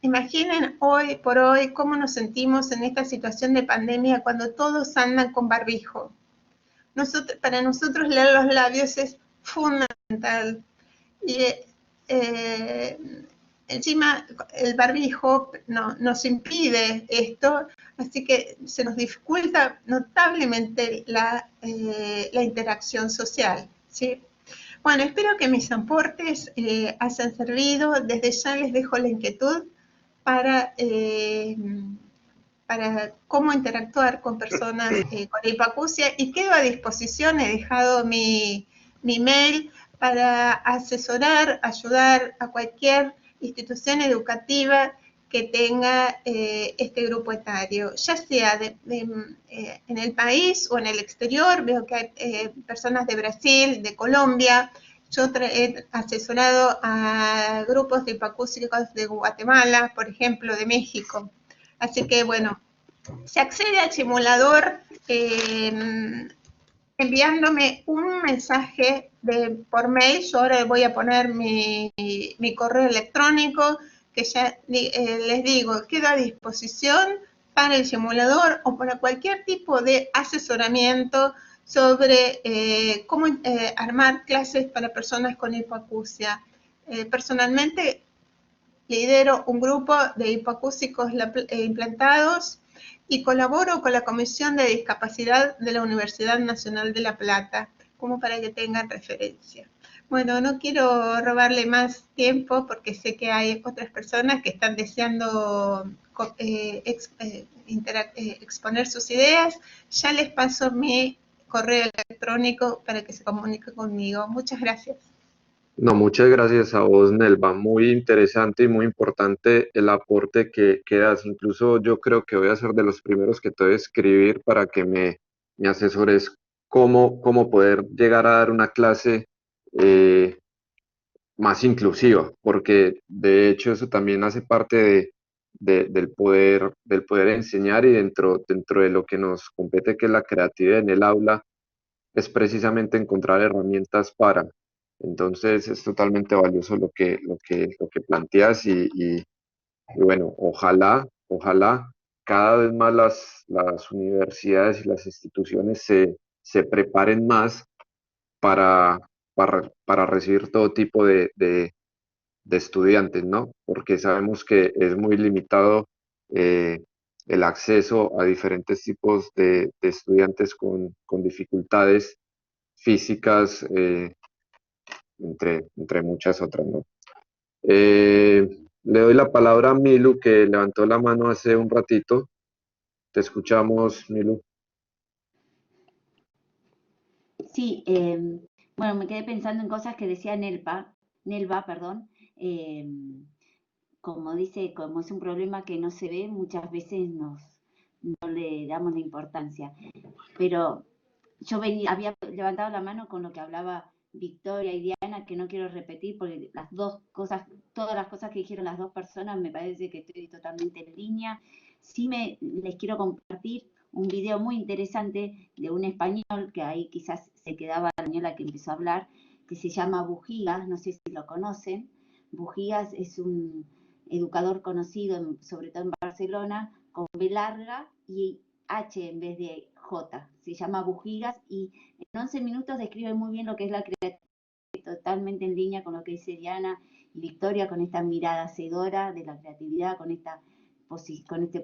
imaginen hoy por hoy cómo nos sentimos en esta situación de pandemia cuando todos andan con barbijo. Para nosotros leer los labios es fundamental. Y encima el barbijo nos impide esto, así que se nos dificulta notablemente la interacción social, ¿sí? Bueno, espero que mis aportes hayan servido. Desde ya les dejo la inquietud para cómo interactuar con personas con hipoacusia y quedo a disposición. He dejado mi mail para asesorar, ayudar a cualquier institución educativa que tenga este grupo etario, ya sea en el país o en el exterior. Veo que hay personas de Brasil, de Colombia. Yo he asesorado a grupos de hipoacúsicos de Guatemala, por ejemplo, de México. Así que, bueno, se accede al simulador enviándome un mensaje por mail. Yo ahora voy a poner mi correo electrónico, que ya les digo, quedo a disposición para el simulador o para cualquier tipo de asesoramiento sobre cómo armar clases para personas con hipoacusia. Personalmente, lidero un grupo de hipoacúsicos implantados y colaboro con la Comisión de Discapacidad de la Universidad Nacional de La Plata, como para que tengan referencia. Bueno, no quiero robarle más tiempo porque sé que hay otras personas que están deseando exponer sus ideas. Ya les paso mi correo electrónico para que se comunique conmigo. Muchas gracias.
No, muchas gracias a vos, Nelva. Muy interesante y muy importante el aporte que das. Incluso yo creo que voy a ser de los primeros que te voy a escribir para que me asesores cómo poder llegar a dar una clase más inclusiva, porque de hecho eso también hace parte del poder enseñar, y dentro de lo que nos compete, que es la creatividad en el aula, es precisamente encontrar herramientas para. Entonces es totalmente valioso lo que planteas, y bueno, ojalá cada vez más las universidades y las instituciones se preparen más para recibir todo tipo de estudiantes, ¿no? Porque sabemos que es muy limitado el acceso a diferentes tipos de estudiantes con dificultades físicas, entre muchas otras, ¿no? Le doy la palabra a Milu, que levantó la mano hace un ratito. Te escuchamos, Milu.
Sí, bueno, me quedé pensando en cosas que decía Nelva, perdón. Como dice, como es un problema que no se ve, muchas veces no le damos la importancia. Pero yo había levantado la mano con lo que hablaba Victoria y Diana, que no quiero repetir porque las dos cosas, todas las cosas que dijeron las dos personas, me parece que estoy totalmente en línea. Sí les quiero compartir un video muy interesante de un español, que ahí quizás se quedaba la española que empezó a hablar, que se llama Bujías, no sé si lo conocen. Bujías es un educador conocido, sobre todo en Barcelona, con B larga y H en vez de J. Se llama Bujías y en 11 minutos describe muy bien lo que es la creatividad, totalmente en línea con lo que dice Diana y Victoria, con esta mirada hacedora de la creatividad, con esta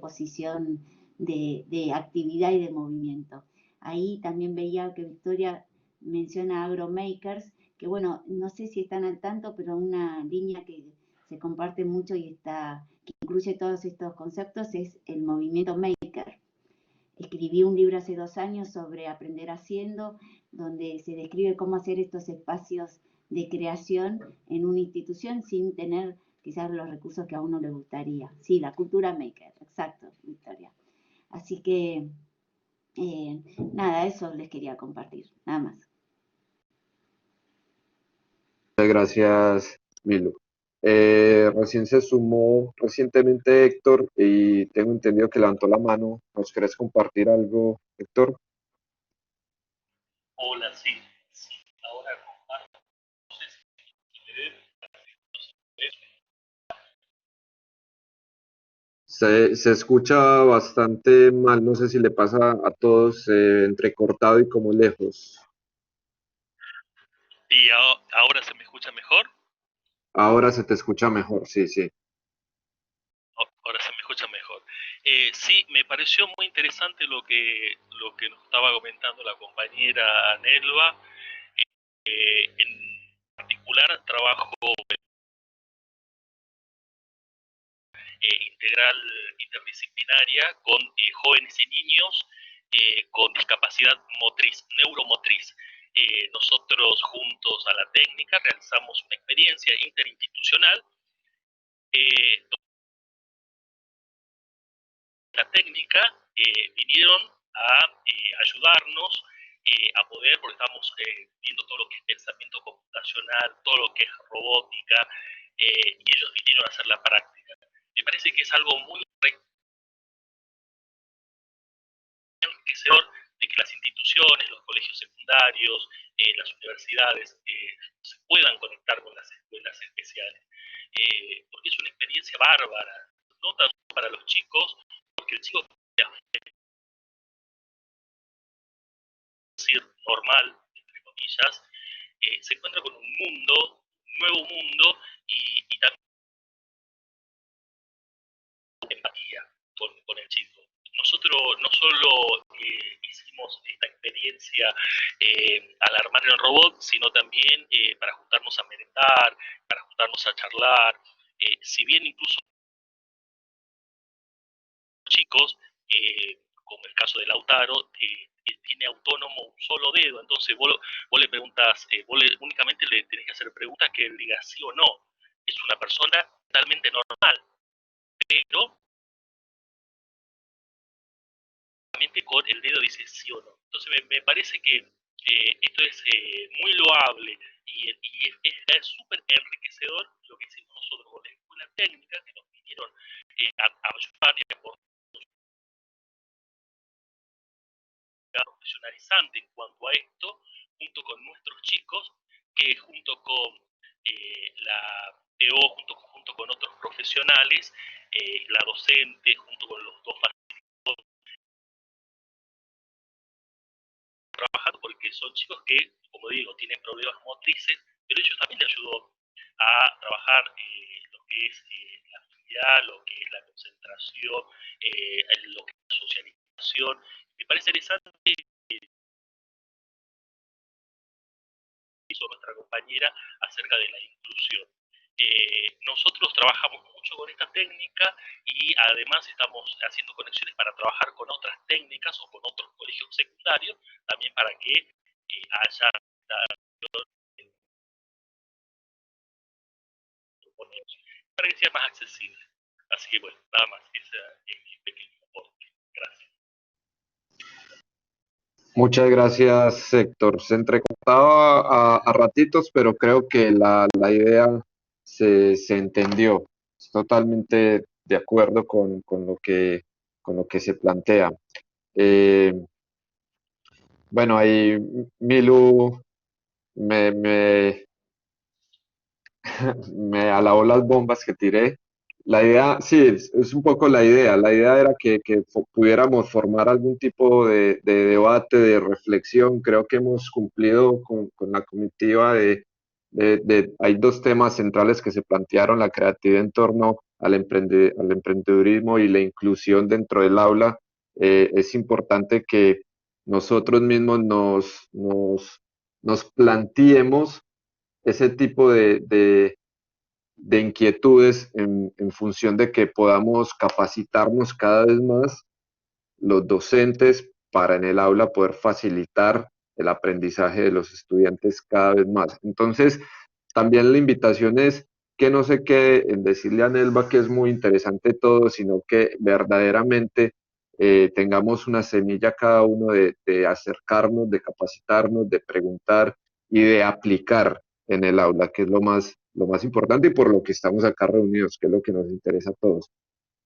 posición de actividad y de movimiento. Ahí también veía que Victoria menciona AgroMakers, que bueno, no sé si están al tanto, pero una línea que se comparte mucho y que incluye todos estos conceptos es el movimiento Maker. Escribí un libro hace 2 años sobre aprender haciendo, donde se describe cómo hacer estos espacios de creación en una institución sin tener quizás los recursos que a uno le gustaría. Sí, la cultura maker, exacto, Victoria. Así que, nada, eso les quería compartir, nada más.
Muchas gracias, Milu. Recién se sumó recientemente Héctor y tengo entendido que levantó la mano. ¿Nos querés compartir algo, Héctor?
Hola, sí, ahora comparto. No sé si leer.
Se escucha bastante mal, no sé si le pasa a todos, entrecortado y como lejos.
¿Y ahora se me escucha mejor?
Ahora se te escucha mejor, sí, sí.
Ahora se me escucha mejor. Sí, me pareció muy interesante lo que nos estaba comentando la compañera Nelva. En particular, trabajo integral interdisciplinaria con jóvenes y niños con discapacidad motriz, neuromotriz. Nosotros juntos a la técnica realizamos una experiencia interinstitucional. La técnica vinieron a ayudarnos a poder, porque estamos viendo todo lo que es pensamiento computacional, todo lo que es robótica, y ellos vinieron a hacer la práctica. Me parece que es algo muy enriquecedor de que las instituciones, los colegios secundarios, las universidades se puedan conectar con las escuelas especiales, porque es una experiencia bárbara, no tanto para los chicos, porque el chico, decir, normal, entre comillas, se encuentra con un mundo, un nuevo mundo, y también empatía con el chico. Nosotros no solo hicimos esta experiencia al armar el robot, sino también para juntarnos a merendar, para juntarnos a charlar. Si bien incluso chicos, como el caso de Lautaro, tiene autónomo un solo dedo, entonces vos le preguntas, únicamente le tenés que hacer preguntas que él diga sí o no. Es una persona totalmente normal, pero con el dedo dice sí o no. Entonces me parece que esto es muy loable y es súper enriquecedor lo que hicimos nosotros con la escuela técnica, que nos vinieron a ayudar y a aportar profesionalizante en cuanto a esto, junto con nuestros chicos, que junto con la TO, junto con otros profesionales, la docente, junto con los dos trabajando, porque son chicos que, como digo, tienen problemas motrices, pero ellos también les ayudó a trabajar lo que es la actividad, lo que es la concentración, lo que es la socialización. Me parece interesante hizo nuestra compañera acerca de la inclusión. Nosotros trabajamos mucho con esta técnica y además estamos haciendo conexiones para trabajar con otras técnicas o con otros colegios secundarios, también para que haya para que sea más accesible. Así que bueno, nada más, ese es mi pequeño aporte. Gracias.
Muchas gracias, Héctor. Se entrecortaba a ratitos, pero creo que la idea se entendió. Estoy totalmente de acuerdo con lo que se plantea. Eh, bueno, ahí Milu me me alabó las bombas que tiré. La idea, sí, es un poco la idea. La idea era que pudiéramos formar algún tipo de debate, de reflexión. Creo que hemos cumplido con la comitiva hay dos temas centrales que se plantearon, la creatividad en torno al emprendedurismo y la inclusión dentro del aula. Es importante que nosotros mismos nos planteemos ese tipo de inquietudes en función de que podamos capacitarnos cada vez más los docentes para en el aula poder facilitar el aprendizaje de los estudiantes cada vez más. Entonces, también la invitación es que no se quede en decirle a Nelva que es muy interesante todo, sino que verdaderamente tengamos una semilla cada uno de acercarnos, de capacitarnos, de preguntar y de aplicar en el aula, que es lo más importante y por lo que estamos acá reunidos, que es lo que nos interesa a todos.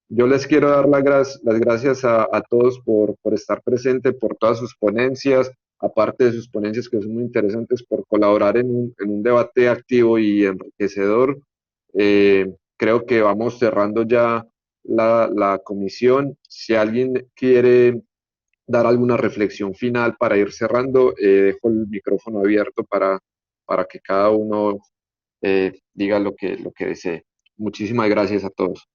Yo les quiero dar las gracias a todos por estar presentes, por todas sus ponencias, aparte de sus ponencias que son muy interesantes, por colaborar en un debate activo y enriquecedor. Creo que vamos cerrando ya la comisión. Si alguien quiere dar alguna reflexión final para ir cerrando, dejo el micrófono abierto para que cada uno diga lo que desee. Muchísimas gracias a todos.